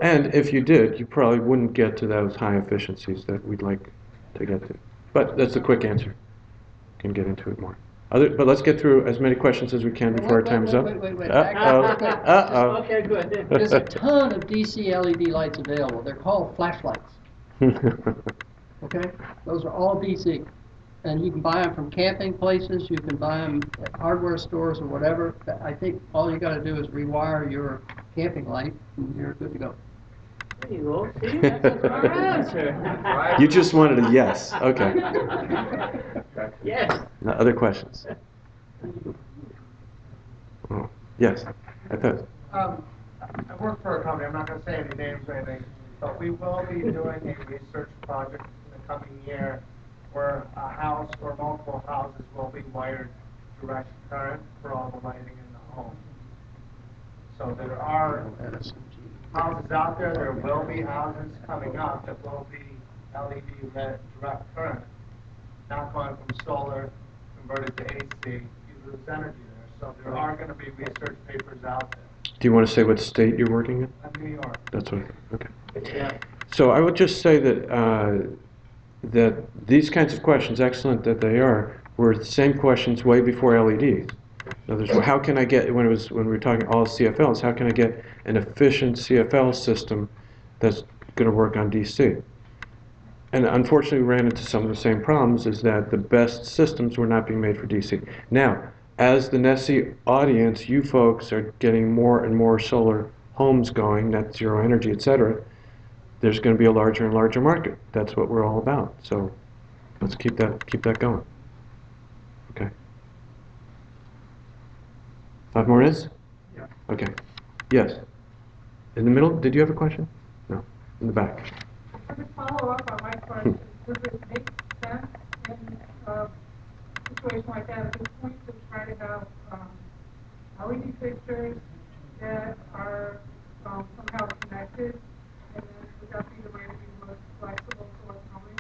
And if you did, you probably wouldn't get to those high efficiencies that we'd like to get to. But that's a quick answer. Can get into it more. But let's get through as many questions as we can before our time's up. Wait. Uh-oh. Okay, good. There's a ton of DC LED lights available. They're called flashlights, okay? Those are all DC. And you can buy them from camping places, you can buy them at hardware stores or whatever. I think all you gotta do is rewire your camping light and you're good to go. There you go. See, that's our answer. You just wanted a yes. Okay. Yes. Now, other questions? Oh, yes. I thought. I work for a company, I'm not going to say any names or anything, but we will be doing a research project in the coming year where a house or multiple houses will be wired direct current for all the lighting in the home. So there are houses out there, there will be houses coming up that will be LED lit direct current, not going from solar converted to AC, you lose energy there. So there are going to be research papers out there. Do you want to say what state you're working in? New York. That's what. Okay. Yeah. So I would just say that that these kinds of questions, excellent that they are, were the same questions way before LEDs. In other words, how can I get, when we were talking all CFLs, how can I get an efficient CFL system that's going to work on DC? And unfortunately, we ran into some of the same problems, is that the best systems were not being made for DC. Now, as the NESI audience, you folks are getting more and more solar homes going, net zero energy, etc., there's going to be a larger and larger market. That's what we're all about. So let's keep that going. Okay. 5 more minutes? Yeah. Okay. Yes. In the middle, did you have a question? No. In the back. To follow up on my question, does it make sense in a situation like that at this point to try to have LED fixtures that are somehow connected, and then would that be the way to be most flexible to what's coming?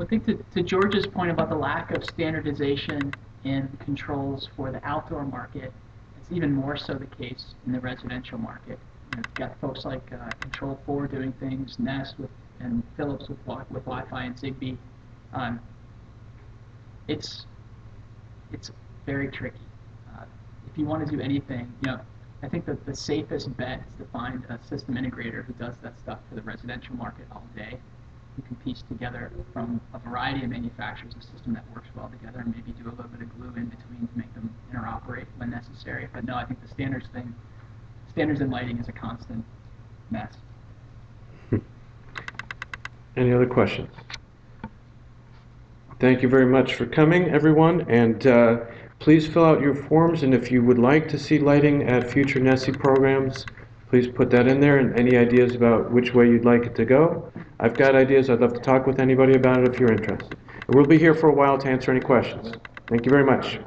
I think to George's point about the lack of standardization in controls for the outdoor market, it's even more so the case in the residential market. You've got folks like Control4 doing things, Nest and Philips with Wi-Fi and Zigbee. It's very tricky. If you want to do anything, I think that the safest bet is to find a system integrator who does that stuff for the residential market all day, who can piece together from a variety of manufacturers a system that works well together, and maybe do a little bit of glue in between to make them interoperate when necessary. But no, I think the standards in lighting is a constant mess. Any other questions? Thank you very much for coming, everyone, and please fill out your forms, and if you would like to see lighting at future NESI programs, please put that in there, and any ideas about which way you'd like it to go. I've got ideas. I'd love to talk with anybody about it if you're interested. We'll be here for a while to answer any questions. Thank you very much.